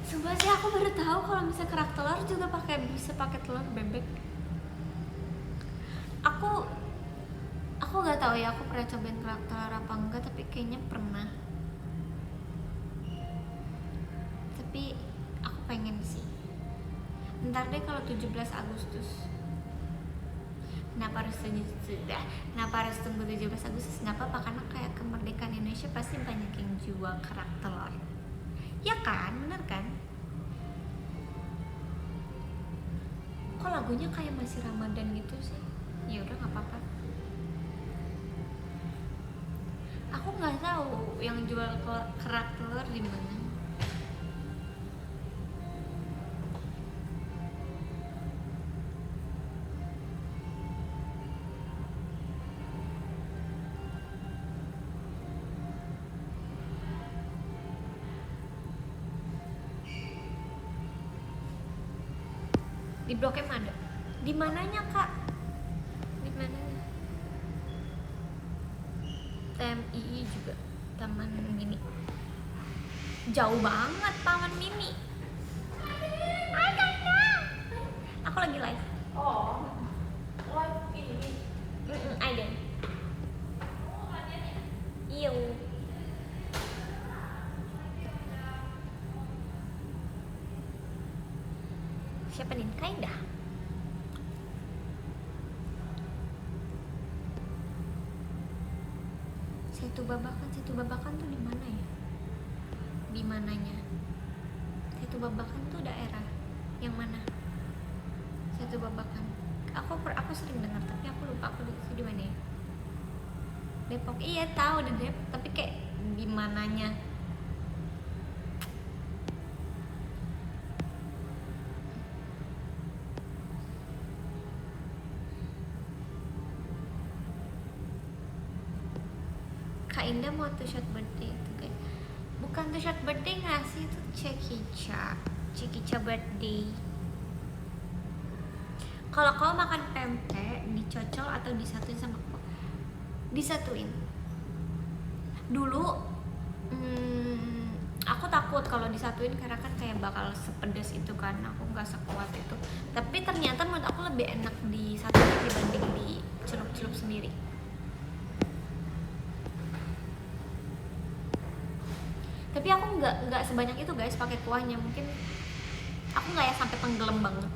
Sumpah sih aku baru tahu kalau misalnya kerak telur juga bisa pakai telur bebek. Aku nggak tahu ya, aku pernah cobain kerak telur apa enggak, tapi kayaknya pernah. Tapi aku pengen sih. Ntar deh kalau 17 Agustus. Kenapa harus tunggu 17 Agustus? Nggak apa-apa, karena kayak kemerdekaan Indonesia pasti banyak yang jual kerak telur. Ya kan, bener kan? Kok lagunya kayak masih Ramadan gitu sih? Ya udah nggak apa-apa. Aku nggak tahu yang jual kerak telur di mana. Di Blok M ada. Di mananya kak? Di mananya? TMII juga, Taman Mini. Jauh banget Taman Mini. Aku lagi live. Oh, live ini. Ada. Iyo. Siapa nih? Kaidah. Setu Babakan tuh di mana ya? Di mananya? Setu Babakan tuh daerah yang mana? Setu Babakan. Aku sering dengar tapi aku lupa aku di mana ya? Depok. Iya tahu di Depok tapi kayak di mananya? Kak Indah mau tuh shot birthday itu guys. Bukan tuh shot birthday nggak sih, itu Cekica birthday. Kalau kau makan pempek dicocol atau disatuin sama kau? Disatuin. Dulu aku takut kalau disatuin karena kan kayak bakal sepedas itu kan, aku nggak sekuat itu. Tapi ternyata menurut aku lebih enak disatuin dibanding dicelup-celup sendiri. Tapi aku nggak sebanyak itu guys pakai kuahnya, mungkin aku nggak ya sampai tenggelam banget.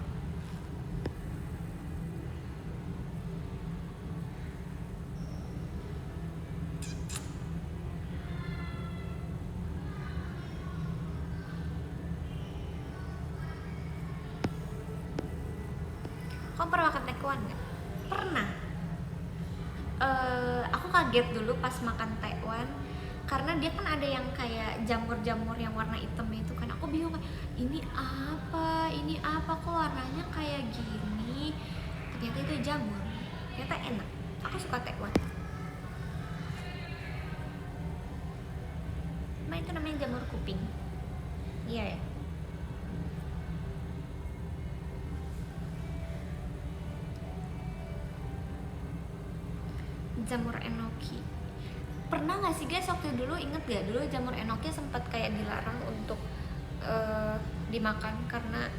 Kamu pernah makan tekwan nggak? Pernah. Aku kaget dulu pas makan tekwan karena dia kan ada yang kayak jamur-jamur yang warna hitam itu kan. Aku bingung kan, ini apa kok warnanya kayak gini. Ternyata itu jamur. Ternyata enak. Aku suka tekwan. Nah itu namanya jamur kuping. Iya ya. Jamur enoki. Pernah nggak sih guys waktu dulu, inget gak dulu jamur enoki sempat kayak dilarang untuk dimakan karena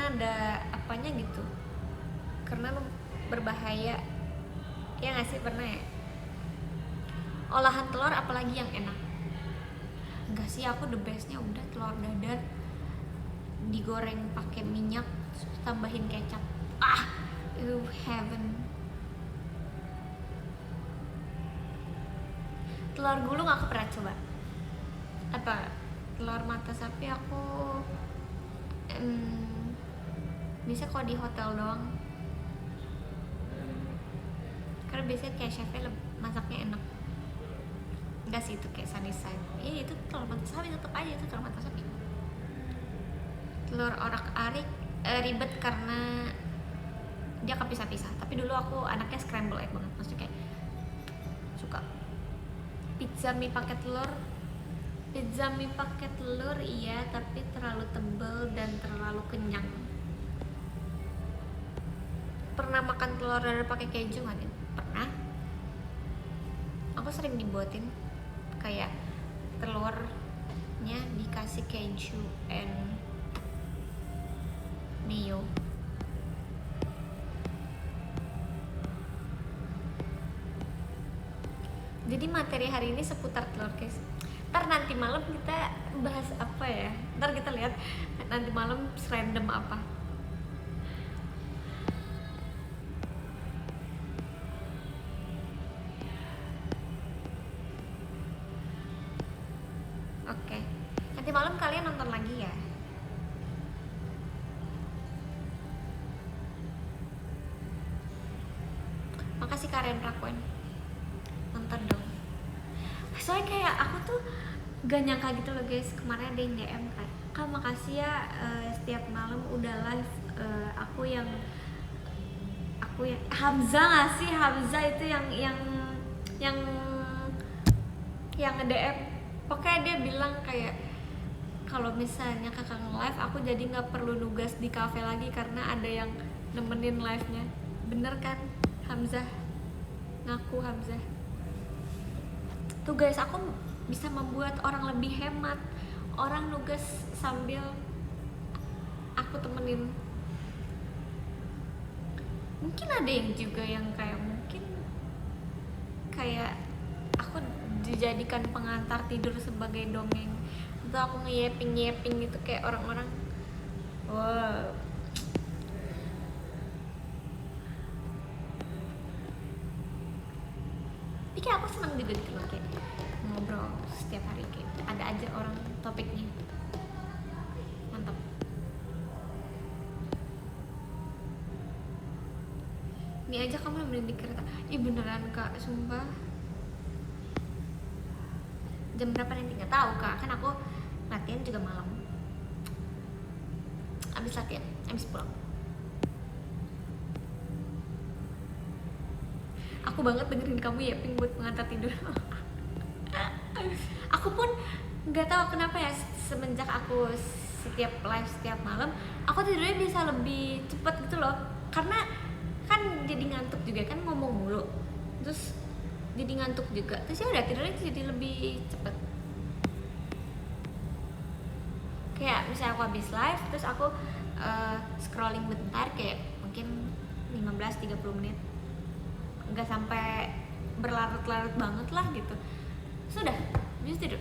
ada apanya gitu, karena berbahaya ya nggak sih? Pernah ya? Olahan telur apalagi yang enak? Enggak sih, aku the bestnya udah telur dadar digoreng pakai minyak tambahin kecap, itu heaven. Telur gulung aku pernah coba. Apa? Telur mata sapi aku bisa kok di hotel doang. Karena biasanya kayak chefnya masaknya enak. Enggak sih, itu kayak Sunnyside. Iya itu telur mata sapi, tetep aja itu telur mata sapi. Telur orak-arik ribet karena dia kepisah-pisah. Tapi dulu aku anaknya scramble egg banget, maksudnya kayak suka. Pizza mie pakai telur iya, tapi terlalu tebal dan terlalu kenyang. Pernah makan telur dadar pakai keju nggak nih? Pernah. Aku sering dibuatin kayak telurnya dikasih keju and mayo. Jadi materi hari ini seputar telur guys. Ntar nanti malam kita bahas apa ya? Ntar kita lihat nanti malam random apa. Oke. Nanti malam kalian nonton lagi ya. Makasih Karen Rakuen. Nonton dong. Soalnya kayak aku tuh gak nyangka gitu loh guys, kemarin ada yang DM kan, Kak makasih ya setiap malam udah live. Aku yang Hamzah nggak sih? Hamzah itu yang nge-DM. Pokoknya dia bilang kayak kalau misalnya kakak nge-live aku jadi nggak perlu nugas di cafe lagi karena ada yang nemenin live-nya. Bener kan Hamzah? Ngaku Hamzah. Tuh guys, aku bisa membuat orang lebih hemat. Orang nugas sambil aku temenin. Mungkin ada yang juga yang kayak mungkin kayak aku dijadikan pengantar tidur sebagai dongeng, atau aku ngeyeping gitu kayak orang-orang. Wow. Tapi kayak aku senang juga gitu loh, kayak ngobrol setiap hari, kayak ada aja orang topiknya. Mantap. Ini aja kamu nemenin di kereta. Ih beneran kak, sumpah. Jam berapa nanti nggak tahu kak, kan aku latihan juga malam. Abis latihan, abis pulang. Aku banget dengerin kamu ya Pink buat pengantar tidur. Aku pun nggak tahu kenapa ya, semenjak aku setiap live setiap malam aku tidurnya bisa lebih cepet gitu loh, karena kan jadi ngantuk juga kan, ngomong mulu terus jadi ngantuk juga, terus ya udah tidurnya jadi lebih cepet. Kayak misalnya aku habis live terus aku scrolling bentar kayak mungkin 15-30 menit, nggak sampai berlarut-larut banget lah gitu, sudah bisa tidur.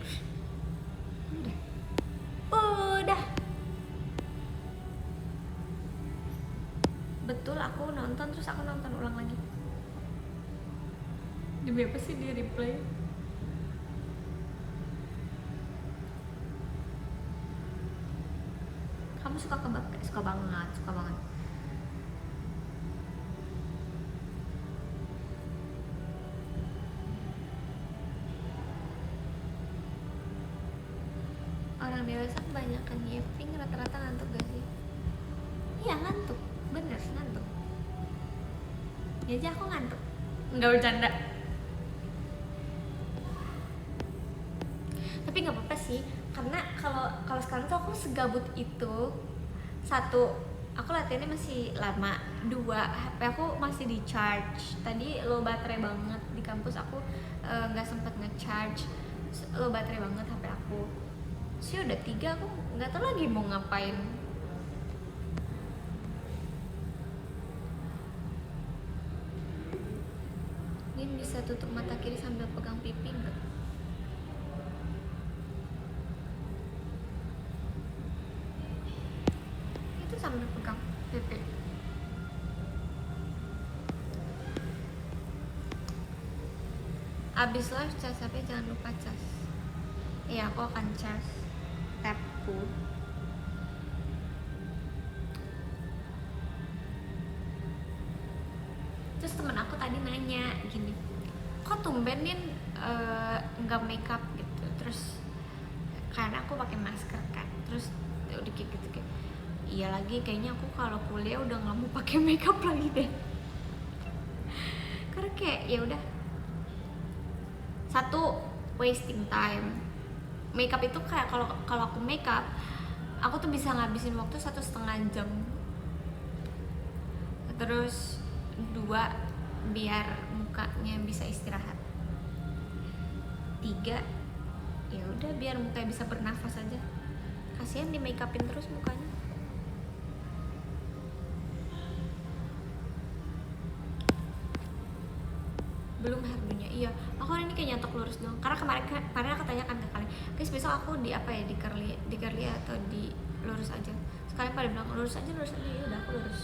Udah betul, aku nonton terus aku nonton ulang lagi. Demi apa sih dia replay? Kamu suka kebab? Suka banget, suka banget. Orang dewasa kebanyakan yeping rata-rata ngantuk gak sih? Iya ngantuk, bener ngantuk. Ya aja aku ngantuk, nggak bercanda. Tapi nggak apa-apa sih, karena kalau sekarang tuh aku segabut itu. Satu, aku latihannya masih lama. Dua, HP aku masih di charge. Tadi low baterai banget di kampus aku, nggak sempet ngecharge. Low baterai banget HP aku. Sih udah 3, aku nggak tahu lagi mau ngapain. Din bisa tutup mata kiri sambil pegang pipi nggak? Itu sambil pegang pipi. Abis live cas HP jangan lupa cas. Iya aku akan cas tabku. Terus temen aku tadi nanya gini, kok tumbenin nggak makeup gitu. Terus karena aku pakai masker kan, terus ya udah kayak gitu kayak, iya lagi kayaknya aku kalau kuliah udah nggak mau pakai makeup lagi deh. Karena kayak ya udah, satu wasting time. Makeup itu kayak kalau aku makeup, aku tuh bisa ngabisin waktu 1,5 jam. Terus 2, biar mukanya bisa istirahat. 3, ya udah biar mukanya bisa bernafas aja. Kasihan di make upin terus mukanya. Belum harganya, iya. Aku hari ini kayak nyatok lurus doang. Karena kemarin aku tanyakan ke kalian, guys besok aku di apa ya, di curly atau di lurus aja. Sekalian pada bilang lurus aja ya udah aku lurus.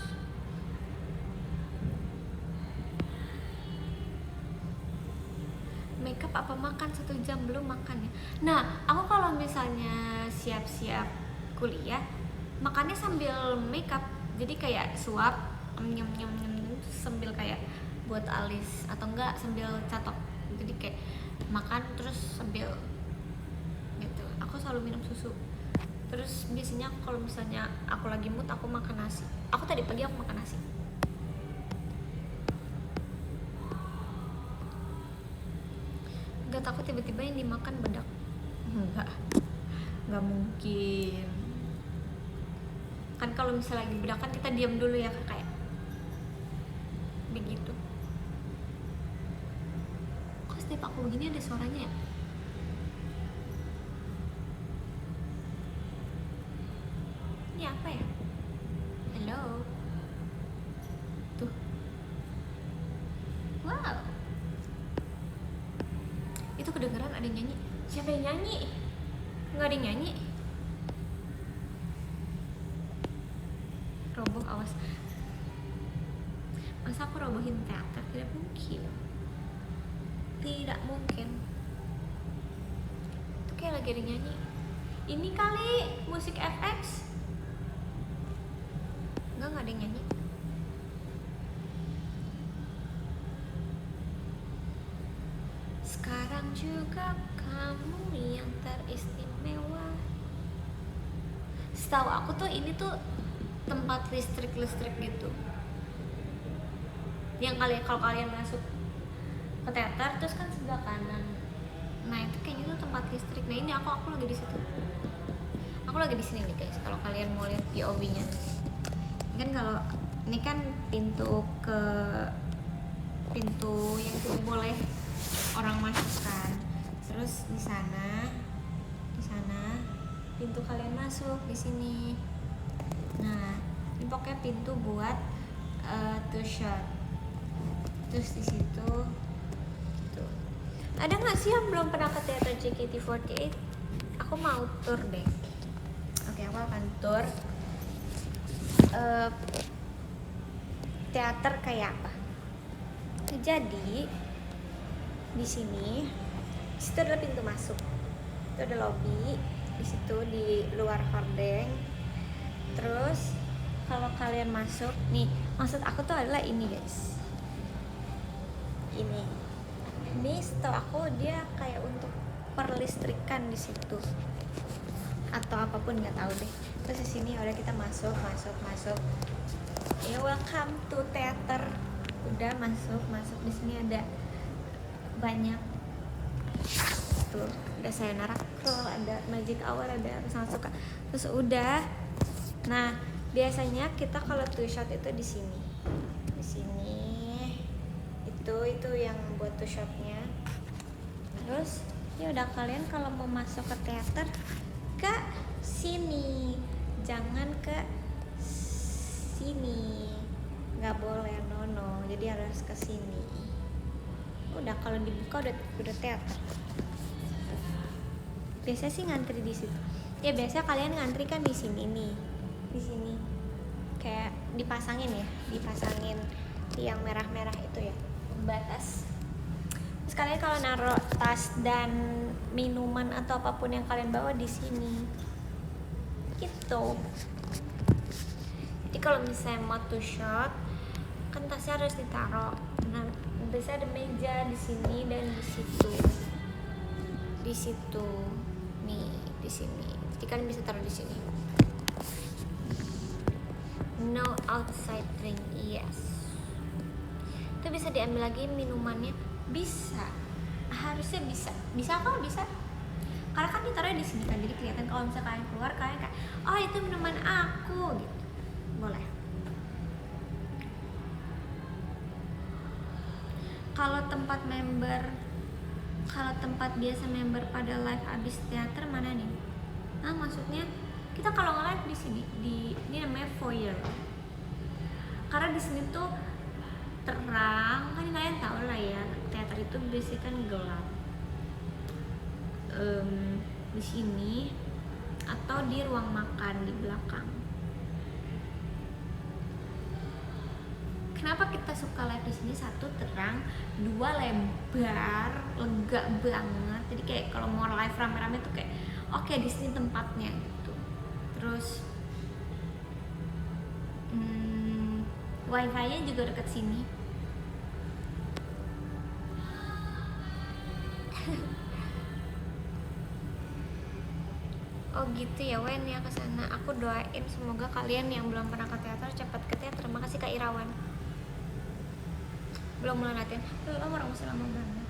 Makeup apa makan 1 jam? Belum makan ya. Nah aku kalau misalnya siap-siap kuliah makannya sambil makeup, jadi kayak suap nyem sambil kayak buat alis, atau enggak sambil catok. Jadi kayak makan terus sambil gitu. Aku selalu minum susu. Terus biasanya kalau misalnya aku lagi mood aku makan nasi. Aku tadi pagi aku makan nasi. Gak takut tiba-tiba yang dimakan bedak? Nggak mungkin. Kan kalau misalnya lagi bedak kan kita diam dulu ya kakak ya. Begitu. Kok setiap aku begini ada suaranya ya? Ini apa ya? Hello. Tuh. Wow. Itu kedengeran ada yang nyanyi. Siapa yang nyanyi? Nggak ada yang nyanyi. Roboh, awas. Masa aku robohin teater? Tidak mungkin. Tidak mungkin. Itu kayak lagi ada nyanyi. Ini kali musik FX. Enggak ada yang nyanyi. Sekarang juga kamu yang teristimewa. Setahu aku tuh ini tuh tempat listrik gitu. Yang kalau kalian masuk ke teater terus kan sebelah kanan. Nah itu kayaknya tuh tempat listrik. Nah ini aku lagi di situ. Aku lagi di sini nih guys. Kalau kalian mau lihat POV-nya, kan kalau ini kan pintu yang tidak boleh orang masuk kan. Terus di sana pintu kalian masuk di sini. Nah ini pokoknya pintu buat two shot. Terus di situ tuh. Ada nggak sih yang belum pernah ke teater JKT48? Aku mau tour deh. Oke, aku akan tour teater kayak apa. Jadi di sini, situ adalah pintu masuk. Itu ada lobby. Di situ di luar hordeng. Terus kalau kalian masuk, nih maksud aku tuh adalah ini guys. Ini setahu aku dia kayak untuk perlistrikan di situ atau apapun, nggak tahu deh. Terus di sini udah kita masuk. Ya welcome to theater. Udah masuk di sini ada banyak tuh, ada Sayonara Curl, ada Magic Hour, ada Sangat Suka. Terus udah. Nah, biasanya kita kalau two shot itu di sini. Di sini. Itu yang buat two shotnya. Terus ya udah, kalian kalau mau masuk ke teater ke sini. Jangan ke sini. Nggak boleh, no. Jadi harus ke sini. Udah, kalau dibuka udah teater. Biasa sih ngantri di situ. Ya biasa kalian ngantri kan di sini nih. Di sini. Kayak dipasangin yang merah-merah itu ya, batas. Terus kalian kalau naruh tas dan minuman atau apapun yang kalian bawa di sini. Gitu. Jadi kalau misalnya mau two shot, kan tasnya harus ditaruh. Nah, biasanya ada meja di sini dan di situ. Di situ. Nih, di sini. Jadi kalian bisa taruh di sini. No outside drink, yes. Itu bisa diambil lagi minumannya, bisa. Harusnya bisa. Bisa kok, bisa. Karena kan ditaruhnya di sini kan, jadi kelihatan kalau misalnya kalian keluar, kalian kayak, oh itu minuman aku, gitu. Boleh. Kalau tempat biasa member pada live abis teater mana nih? Nah maksudnya kita kalau nge-live di sini, ini namanya foyer. Karena di sini tuh terang, kan kalian tahu lah ya, teater itu biasanya kan gelap. Di sini atau di ruang makan di belakang. Kenapa kita suka live di sini? Satu, terang, dua, lebar, lega banget. Jadi kayak kalau mau live rame-rame tuh kayak oke, di sini tempatnya gitu. Terus wifi-nya juga deket sini. Oh gitu ya Wen ya, kesana. Aku doain semoga kalian yang belum pernah ke teater cepat ke teater. Terima kasih Kak Irawan. Belum mulai latihan. Belum, orang masih lama banget.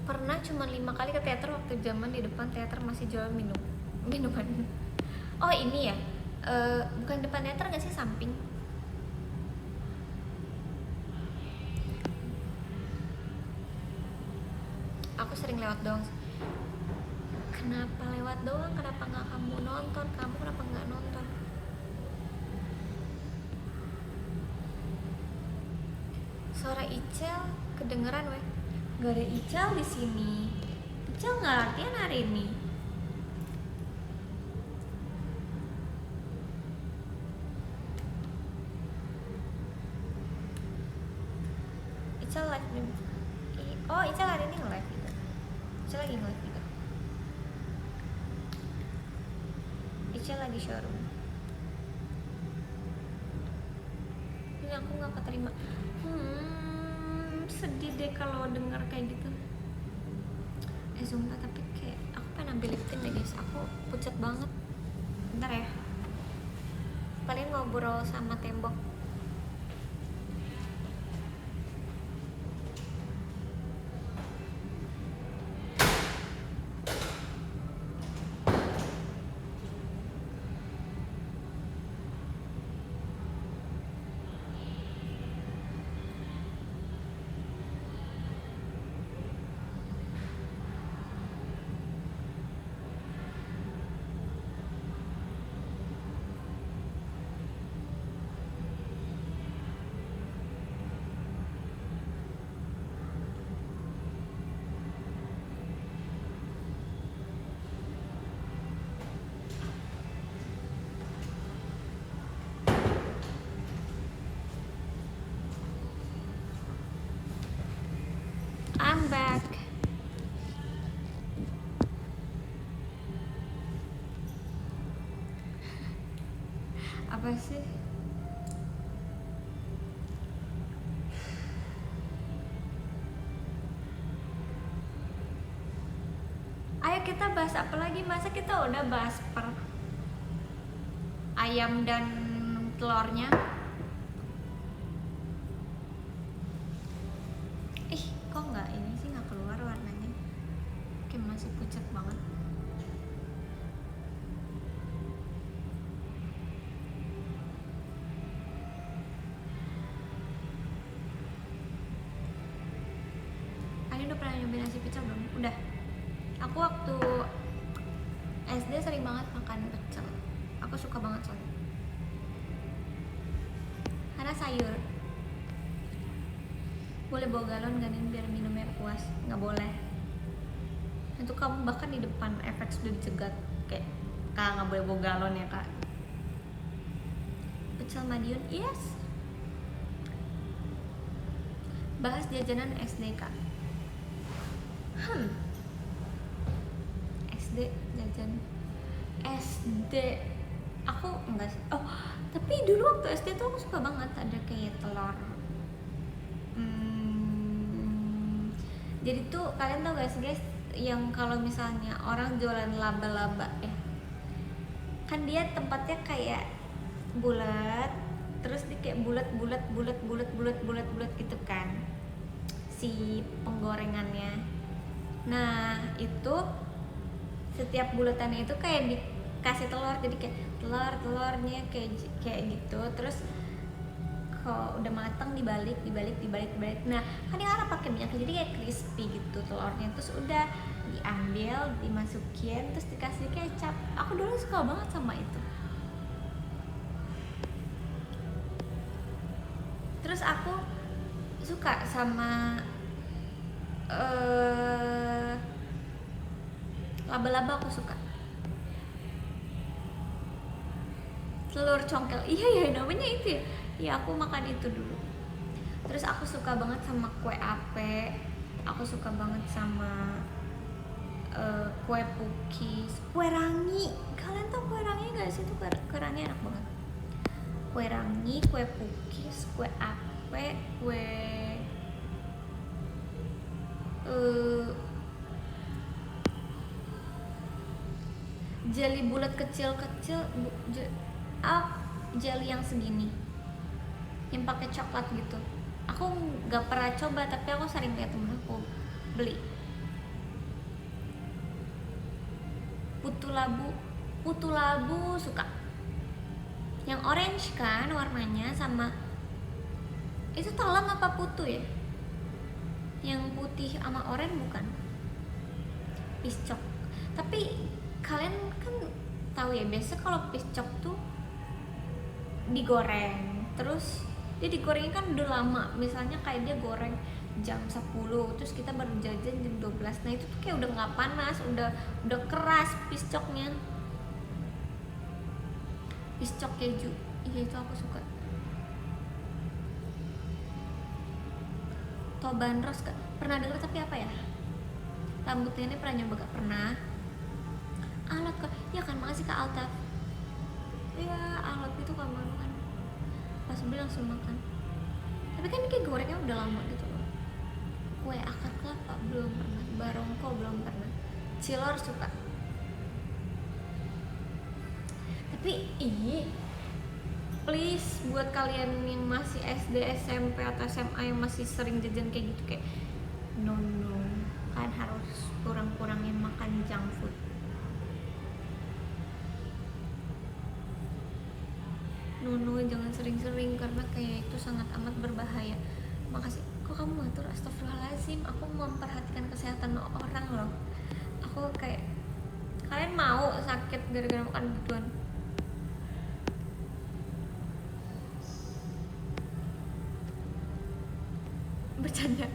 Pernah cuma 5 kali ke teater waktu zaman di depan teater masih jual minuman. Oh ini ya, bukan depan teater nggak sih, samping. Aku sering lewat doang. Kenapa lewat doang? Kenapa nggak kamu nonton? Kamu kenapa nggak nonton? Suara Icel kedengeran weh. Gak ada Icel di sini. Icel nggak latihan hari ini. Ica lagi showroom. Ini aku nggak keterima. Sedih deh kalau dengar kayak gitu. Sumpah, tapi kayak aku pengen ambil lip tint deh guys. Aku pucat banget. Bentar ya. Kalian ngobrol sama tembok. I'm back. Apa sih? Ayo kita bahas apa lagi? Masa kita udah bahas per ayam dan telurnya? Kok nggak ini sih, nggak keluar warnanya? Kayak masih pucat banget. Ani udah pernah nyobain nasi pecel belum? Udah. Aku waktu SD sering banget makan pecel. Aku suka banget soalnya. Karena sayur. Boleh bawa galon gak nih biar minumnya puas? Nggak boleh. Itu kamu bahkan di depan efek sudah dicegat kayak kak nggak boleh bawa galon ya kak. Pecel Madiun, yes. Bahas jajanan SD kak. SD jajan SD aku enggak sih. Oh tapi dulu waktu SD tuh aku suka banget ada kayak telur. Jadi tuh kalian tau gak sih guys, yang kalau misalnya orang jualan laba-laba ya, kan dia tempatnya kayak bulat, terus dia kayak bulat gitu kan si penggorengannya. Nah itu setiap bulatannya itu kayak dikasih telur, jadi kayak telurnya kayak gitu. Terus kalau udah matang dibalik. Nah kan yang orang pakai minyak jadi kayak crispy gitu telurnya. Terus udah diambil, dimasukin, terus dikasih kecap. Aku dulu suka banget sama itu. Terus aku suka sama laba-laba, aku suka. Telur congkel, iya ya namanya itu ya. Ya aku makan itu dulu. Terus aku suka banget sama kue ape. Aku suka banget sama kue pukis, kue rangi. Kalian tau kue rangi gak sih? Itu kue rangi enak banget. Kue rangi, kue pukis, kue ape, kue jeli bulat kecil-kecil, jeli yang segini, yang pakai coklat gitu. Aku nggak pernah coba, tapi aku sering lihat temen aku beli. Putu labu suka. Yang orange kan warnanya, sama itu talam apa putu ya? Yang putih sama oranye bukan? Piscok. Tapi kalian kan tahu ya, biasa kalau piscok tuh digoreng, terus dia digorengnya kan udah lama. Misalnya kayak dia goreng jam 10, terus kita baru jajan jam 12. Nah itu tuh kayak udah nggak panas, udah keras piscoknya. Piscok keju, iya itu aku suka. Toban Rose gak pernah denger, tapi apa ya? Rambut nenek pernah nyoba gak? Pernah. Alat kak, ya kan, makasih Kak Altaf. ya alot gitu kan makan, pas beli langsung makan. Tapi kan kayak gorengnya udah lama gitu loh. Kue akar kelapa belum pernah, barongko belum pernah, cilor suka. Tapi please buat kalian yang masih SD, SMP atau SMA yang masih sering jajan kayak gitu, kayak no, kan harus kurang-kurangin makan junk food. No, jangan sering-sering karena kayak itu sangat amat berbahaya. Makasih. Kok kamu ngatur? Astagfirullahaladzim, aku memperhatikan kesehatan orang loh. Aku kayak, kalian mau sakit gara-gara makan gituan? Bercanda.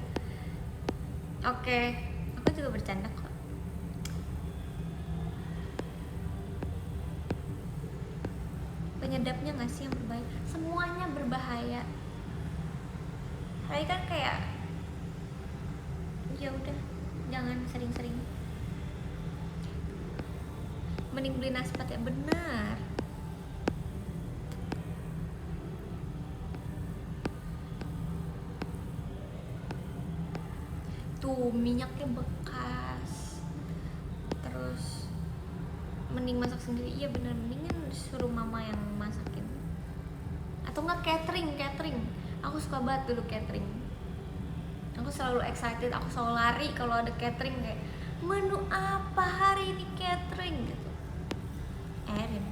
Oke, aku juga bercanda kok. Penyedapnya nggak sih yang berbahaya? Semuanya berbahaya. Tapi kan kayak ya udah, jangan sering-sering. Mending beli naspat ya, benar. Tuh minyaknya bekas. Terus mending masak sendiri. Iya benar, mendingan suruh mama yang masakin. Atau enggak catering. Aku suka banget dulu catering. Aku selalu excited, aku selalu lari kalau ada catering, kayak menu apa hari ini catering gitu. Erin,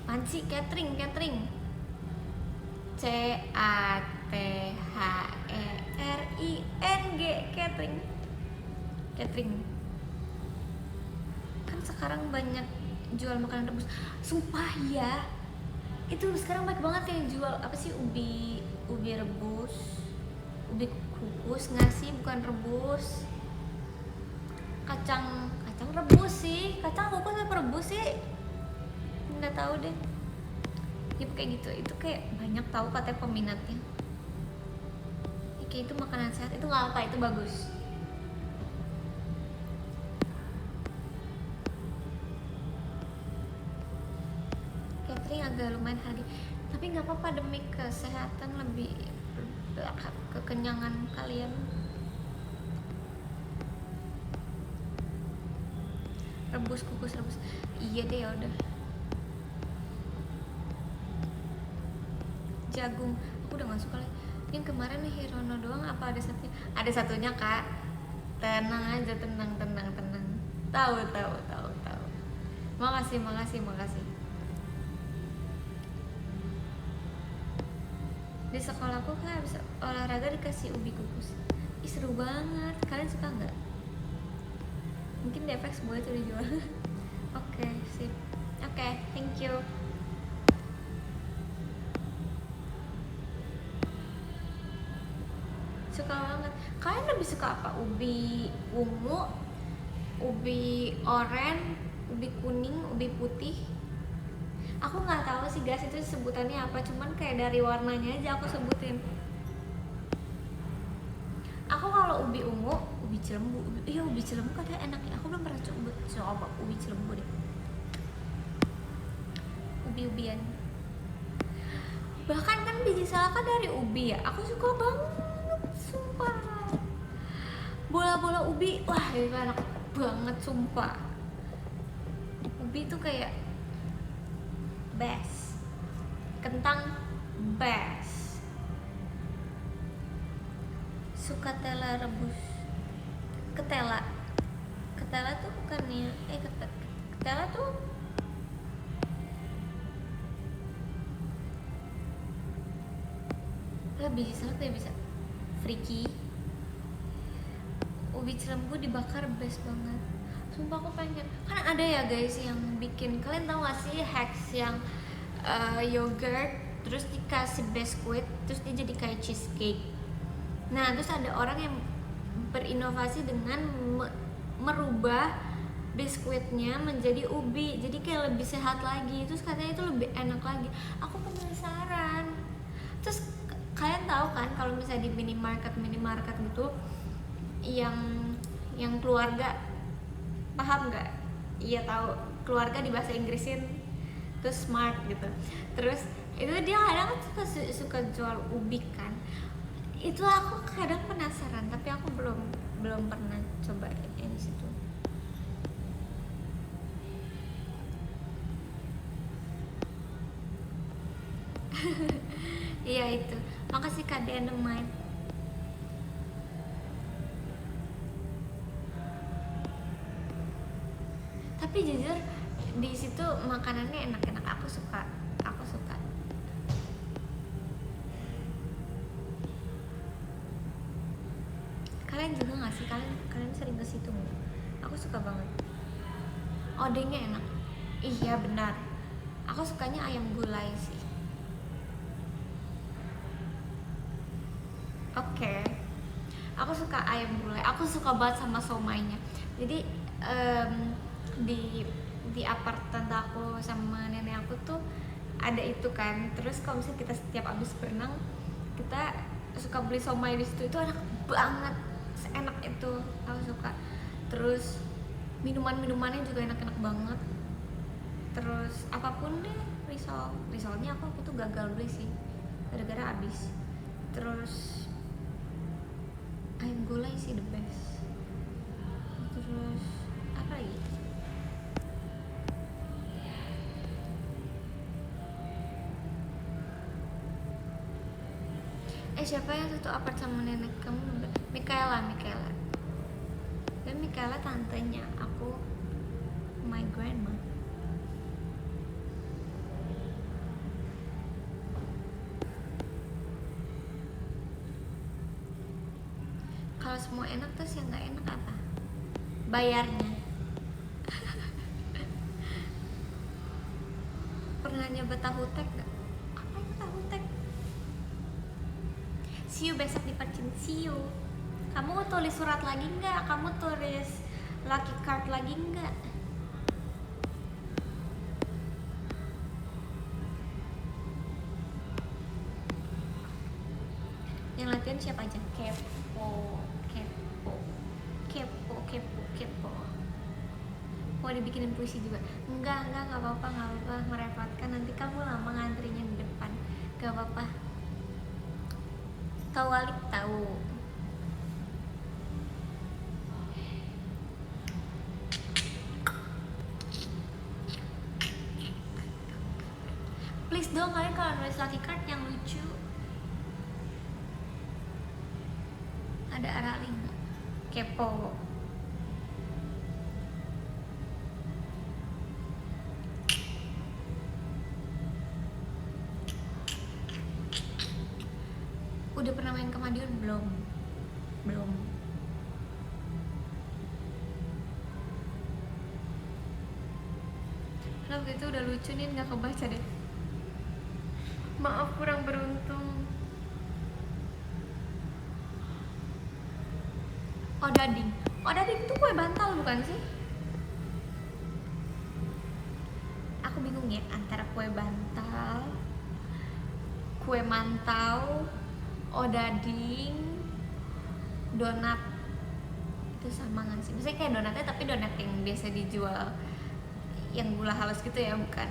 panci catering. CATHERING catering. Kan sekarang banyak jual makanan rebus. Sumpah ya, itu sekarang banyak banget yang jual apa sih, ubi rebus, ubi kukus nggak sih, bukan rebus, kacang rebus sih, kacang kukus apa rebus sih, nggak tahu deh. Ya kayak gitu, itu kayak banyak tahu katanya peminatnya. Ya, kayak itu makanan sehat, itu nggak apa, itu bagus. Catering agak lumayan harga, tapi nggak apa-apa demi kesehatan, lebih kekenyangan kalian. Kukus rebus, iya deh, ya udah. Jagung, aku udah gak suka lagi. Yang kemarin nih Hirono doang, apa ada satunya? Ada satunya kak, tenang aja, tenang. Tahu. Makasih. Di sekolahku kan bisa olahraga dikasih ubi kukus. Ih, seru banget. Kalian suka nggak? Mungkin di FX boleh tuh dijual. Oke, sip. Oke, thank you. Suka banget. Kalian lebih suka apa? Ubi ungu, ubi oranye, ubi kuning, ubi putih? Aku nggak tahu sih guys itu sebutannya apa, cuman kayak dari warnanya aja aku sebutin. Aku kalau ubi ungu, ubi cilembu. Iya, ubi cilembu katanya enak ya. Aku belum pernah coba ubi cilembu deh. Ubi-ubian. Bahkan kan biji salaka dari ubi ya. Aku suka banget, sumpah. Bola-bola ubi, wah itu enak banget sumpah. Ubi tuh kayak best. Kentang best. Suka tela rebus. Ketela tuh bukannya ketela tuh biji salak ya bisa. Freaky. Ubi cilembu dibakar best banget. Sumpah aku pengen. Kan ada ya guys yang bikin, kalian tahu gak sih hacks yang yogurt terus dikasih biskuit terus dia jadi kayak cheesecake. Nah terus ada orang yang berinovasi dengan merubah biskuitnya menjadi ubi, jadi kayak lebih sehat lagi, terus katanya itu lebih enak lagi. Aku penasaran. Terus kalian tahu kan kalau misalnya di minimarket gitu yang keluarga, paham nggak? Iya tahu, keluarga di bahasa Inggrisin terus smart gitu. Terus itu dia kadang suka jual ubi kan, itu aku kadang penasaran tapi aku belum pernah coba yang situ. Iya itu, makasih Kak Dynamite. Tapi jujur di situ makanannya enak-enak, aku suka. Kalian juga nggak sih, kalian sering ke situ nggak? Aku suka banget, odengnya enak. Iya benar, aku sukanya ayam gulai sih. Oke, aku suka ayam gulai, aku suka banget sama somainya. Jadi di apart tante aku sama nenek aku tuh ada itu kan. Terus kalau misalnya kita setiap abis berenang kita suka beli somai di situ, itu enak banget, enak itu, aku suka. Terus minumannya juga enak-enak banget. Terus apapun deh, risolnya aku tuh gagal beli sih gara-gara abis. Terus ayam gulai sih the best. Terus apa lagi? Siapa yang satu apart sama nenek kamu? Mikaela. Dan Mikaela tantenya aku, my grandma. Kalau semua enak terus yang nggak enak apa? Bayarnya. Pernah nyoba tahu tek nggak? Apa itu tahu tek? See you besok di Percin. See you. Kamu tulis surat lagi nggak? Kamu tulis lucky card lagi nggak? Yang latihan siapa aja? Kepo. Mau dibikinin puisi juga? Enggak apa-apa, merepotkan, nanti kamu lama ngantrinya di depan. Gak apa-apa. Tahu Alik tahu. Please dong kalian kalau nulis lucky card yang lucu. Ada Arali nggak? Kepo. Udah pernah main ke Madiun belum? Karena waktu itu udah lucu nih, nggak kebaca deh. Maaf kurang beruntung. Odading itu kue bantal bukan sih? Aku bingung ya antara kue bantal, kue mantau, odading, donat. Itu sama nggak sih? Maksudnya kayak donatnya tapi donat yang biasa dijual yang gula halus gitu ya, bukan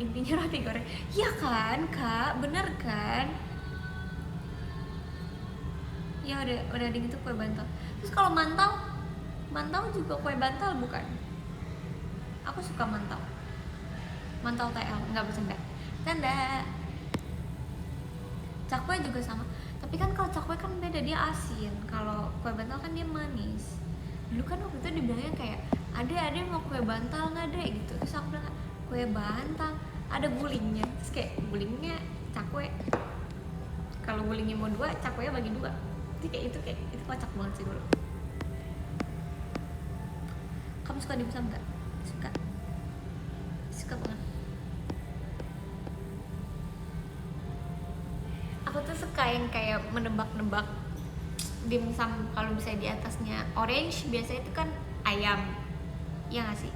intinya roti goreng. Iya kan Kak, bener kan? Ya udah ding itu kue bantal. Terus kalau mantau juga kue bantal bukan? Aku suka mantau TL, nggak bercanda. Canda. Cakwe juga sama. Tapi kan kalau cakwe kan beda, dia asin. Kalau kue bantal kan dia manis. Dulu kan waktu itu dibilangnya kayak ada mau kue bantal nggak deh gitu. Terus aku bilang kue bantal ada gulingnya. Terus kayak gulingnya cakwe. Kalau gulingnya mau 2, cakwenya bagi 2. Kayak itu kocak banget sih dulu. Kamu suka dimsum nggak? Suka banget. Aku tuh suka yang kayak menebak-nebak dimsum. Kalau bisa di atasnya orange, biasanya itu kan ayam, ya nggak sih?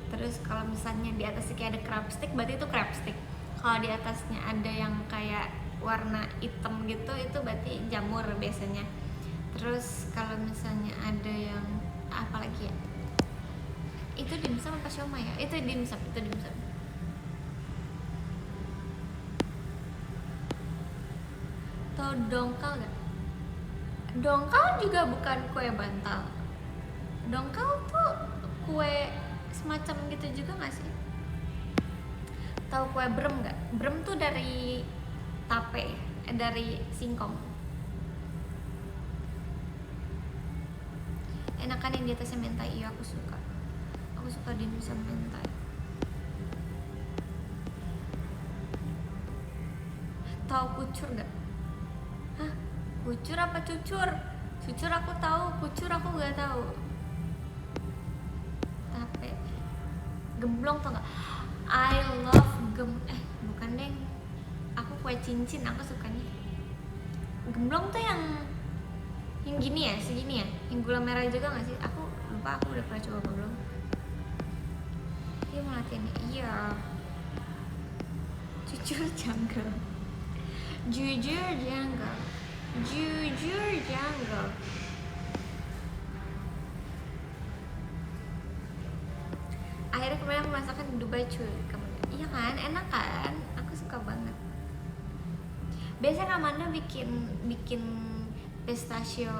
Terus kalau misalnya di atasnya kayak ada crab stick, berarti itu crab stick. Kalau di atasnya ada yang kayak warna hitam gitu, itu berarti jamur biasanya. Terus kalau misalnya ada yang apa lagi ya, itu Itu dimsum apa siomay ya? Itu dimsum. Tau dongkal gak? Dongkal juga bukan kue bantal. Dongkal tuh kue semacam gitu juga gak sih? Tahu kue brem gak? Brem tuh dari tape, dari singkong. Enakan yang di atasnya mentai, iya aku suka dimsum mentai. Tahu kucur gak? Hah? Kucur apa cucur? Cucur aku tahu, kucur aku gak tahu. Tape, gemblong tau gak? I love bukan deng. Aku kue cincin aku sukanya. Gemblong tuh yang gini ya, segini ya, yang gula merah juga gak sih? Aku lupa, aku udah pernah coba apa belum. Dia mau latihan, iya. Jujur jungle. Akhirnya kemarin aku masakan di Dubai cuy. Iya kan, enak kan? Aku suka banget. Biasanya Amanda bikin pistachio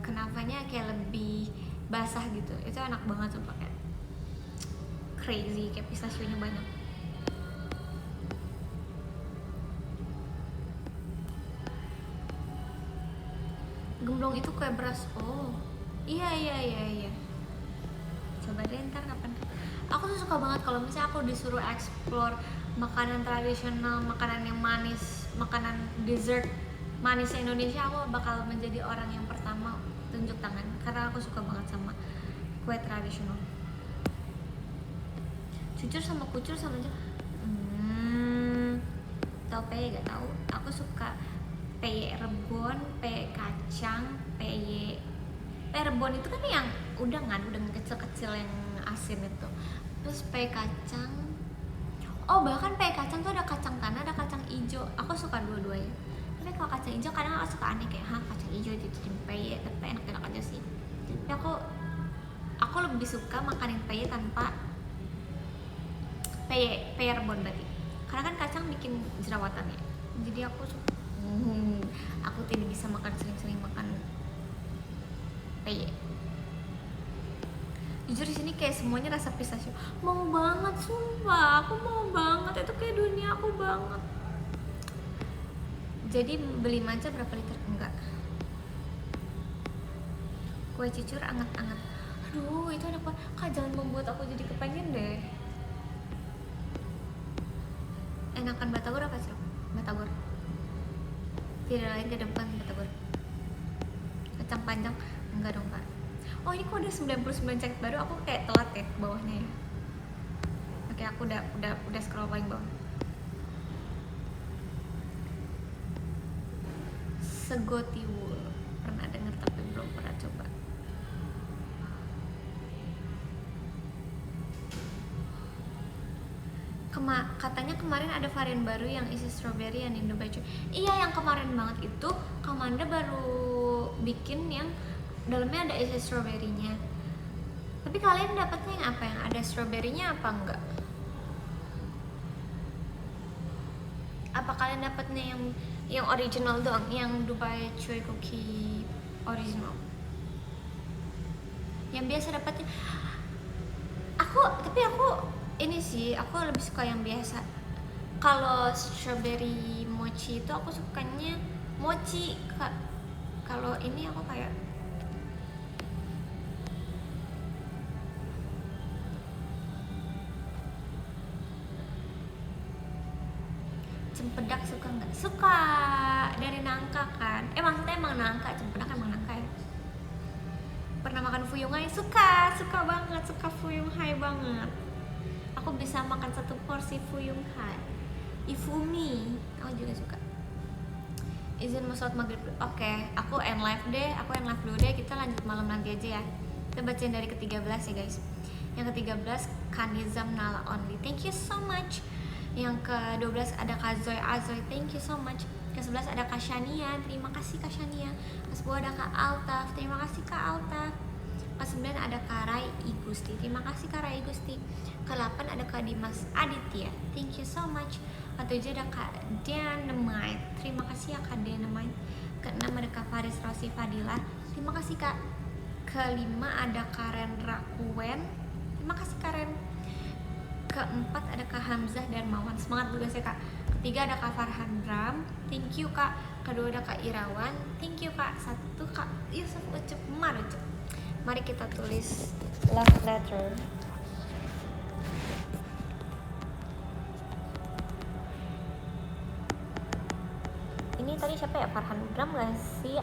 kenafanya kayak lebih basah gitu. Itu enak banget sumpah, kayak crazy, kayak pistachionya banyak. Gemblong itu kue beras. Oh iya. Coba deh ntar kapan. Aku tuh suka banget kalau misalnya aku disuruh explore makanan tradisional, makanan yang manis, makanan dessert manis Indonesia, aku bakal menjadi orang yang pertama tunjuk tangan karena aku suka banget sama kue tradisional. Jujur sama kucur sama aja. Tahu peye gak tahu? Aku suka peye rebon, peye kacang, peye rebon itu kan yang udang kecil-kecil yang asin itu. Terus peye kacang. Oh, bahkan peye kacang tuh ada kacang tanah, ada kacang hijau. Aku suka dua-duanya. Tapi kalau kacang hijau kadang aku suka aneh kayak, kacang hijau ditutupin peye, tapi enak-enak aja sih. Tapi aku lebih suka makanin peye tanpa peye rebon berarti. Karena kan kacang bikin jerawatan ya. Jadi aku suka aku tidak bisa sering-sering makan peye. Jujur di sini kayak semuanya rasa pistachio. Mau banget sumpah, aku mau banget. Itu kayak dunia aku banget. Jadi beli matcha berapa liter? Enggak. Kue cucur anget-anget. Aduh, itu enak banget. Kak, jangan membuat aku jadi kepengen deh. Enakan batagor apa sih? Batagor. Tidak lain ke depan batagor. Kacang panjang enggak dong, Kak. Oh, ini kok udah 99 chat baru, aku kayak telat ya ke bawahnya ya. Oke, aku udah scroll paling bawah. Segotiwul. Pernah denger tapi belum pernah coba. Katanya kemarin ada varian baru yang isi strawberry yang Indo Baju. Iya, yang kemarin banget itu Kamanda baru bikin yang dalamnya ada isi strawberry-nya. Tapi kalian dapatnya yang apa? Yang ada strawberry-nya apa enggak? Apa kalian dapatnya yang original doang, yang Dubai Chewy Cookie original? Yang biasa dapatnya aku ini sih, aku lebih suka yang biasa. Kalau strawberry mochi itu aku sukanya mochi. Kalau ini aku kayak cempedak suka nggak? Suka, dari nangka kan? Maksudnya emang nangka, cempedak emang nangka ya. Pernah makan fuyung hai? Suka banget, suka fuyung hai banget. Aku bisa makan 1 porsi fuyung hai. Ifumi, aku juga suka. Izin mau sholat maghrib. Oke, aku end live dulu deh. Kita lanjut malam nanti aja ya. Kita bacain dari ke-13 ya guys. Yang ke-13 Kanizam Nala Only, thank you so much. Yang ke-12 ada Kak Azoy, thank you so much. Ke-11 ada Kak Shania, terima kasih Kak Shania. Ke-10 ada Kak Altaf, terima kasih Kak Altaf. Ke-9 ada Kak Rai Igusti, terima terima kasih Kak Rai Gusti. Ke-8 ada Kak Dimas Aditya, thank you so much. Ke-7 ada Kak Dynamite, terima kasih ya Kak Dynamite. Ke-6 ada Kak Faris Rosi Fadila, terima kasih Kak. Ke-5 ada Karen Rakuen, terima kasih Karen. Ke-4 ada Kak Hamzah dan Mawan, semangat juga sih Kak. Ke-3 ada Kak Farhan Ram, thank you Kak. Ke-2 ada Kak Irawan, thank you Kak. 1 Kak Yusuf Ucup Marucup. Mari kita tulis love letter. Ini tadi siapa ya? Farhan Ram gak sih?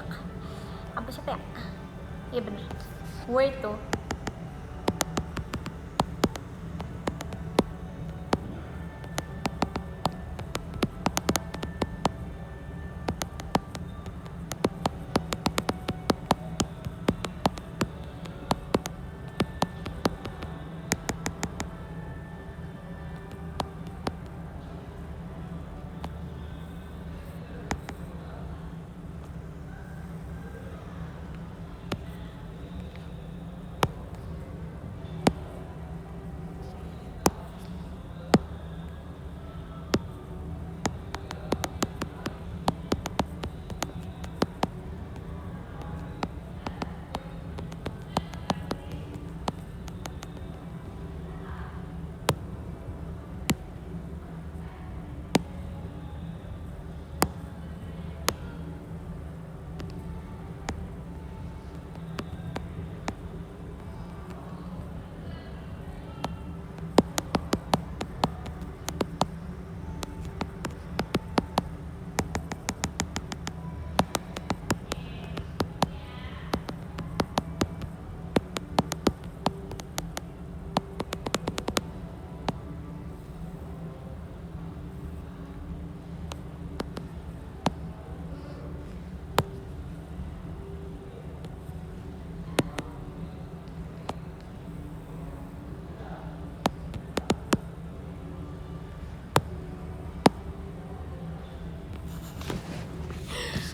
Apa siapa ya? Iya bener, gue itu.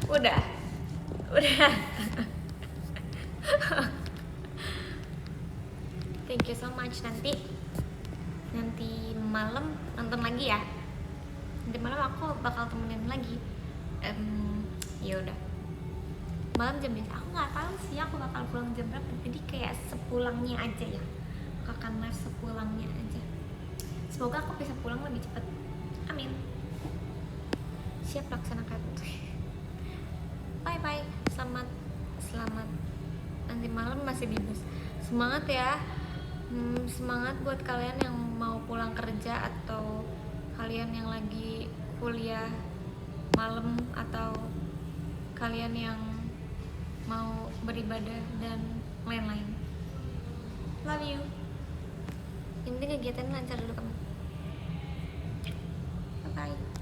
Udah thank you so much. Nanti malam nonton lagi ya. Nanti malam aku bakal temenin lagi. Ya udah, malam jam biasa aku nggak tahu sih aku bakal pulang jam berapa, jadi kayak sepulangnya aja ya. Aku akan live sepulangnya aja, semoga aku bisa pulang lebih cepat, amin. Siap laksanakan. Bye bye, selamat nanti malam masih di bus. Semangat ya. Semangat buat kalian yang mau pulang kerja atau kalian yang lagi kuliah malam atau kalian yang mau beribadah dan lain-lain. Love you. Yang penting kegiatan lancar dulu kamu. Bye bye.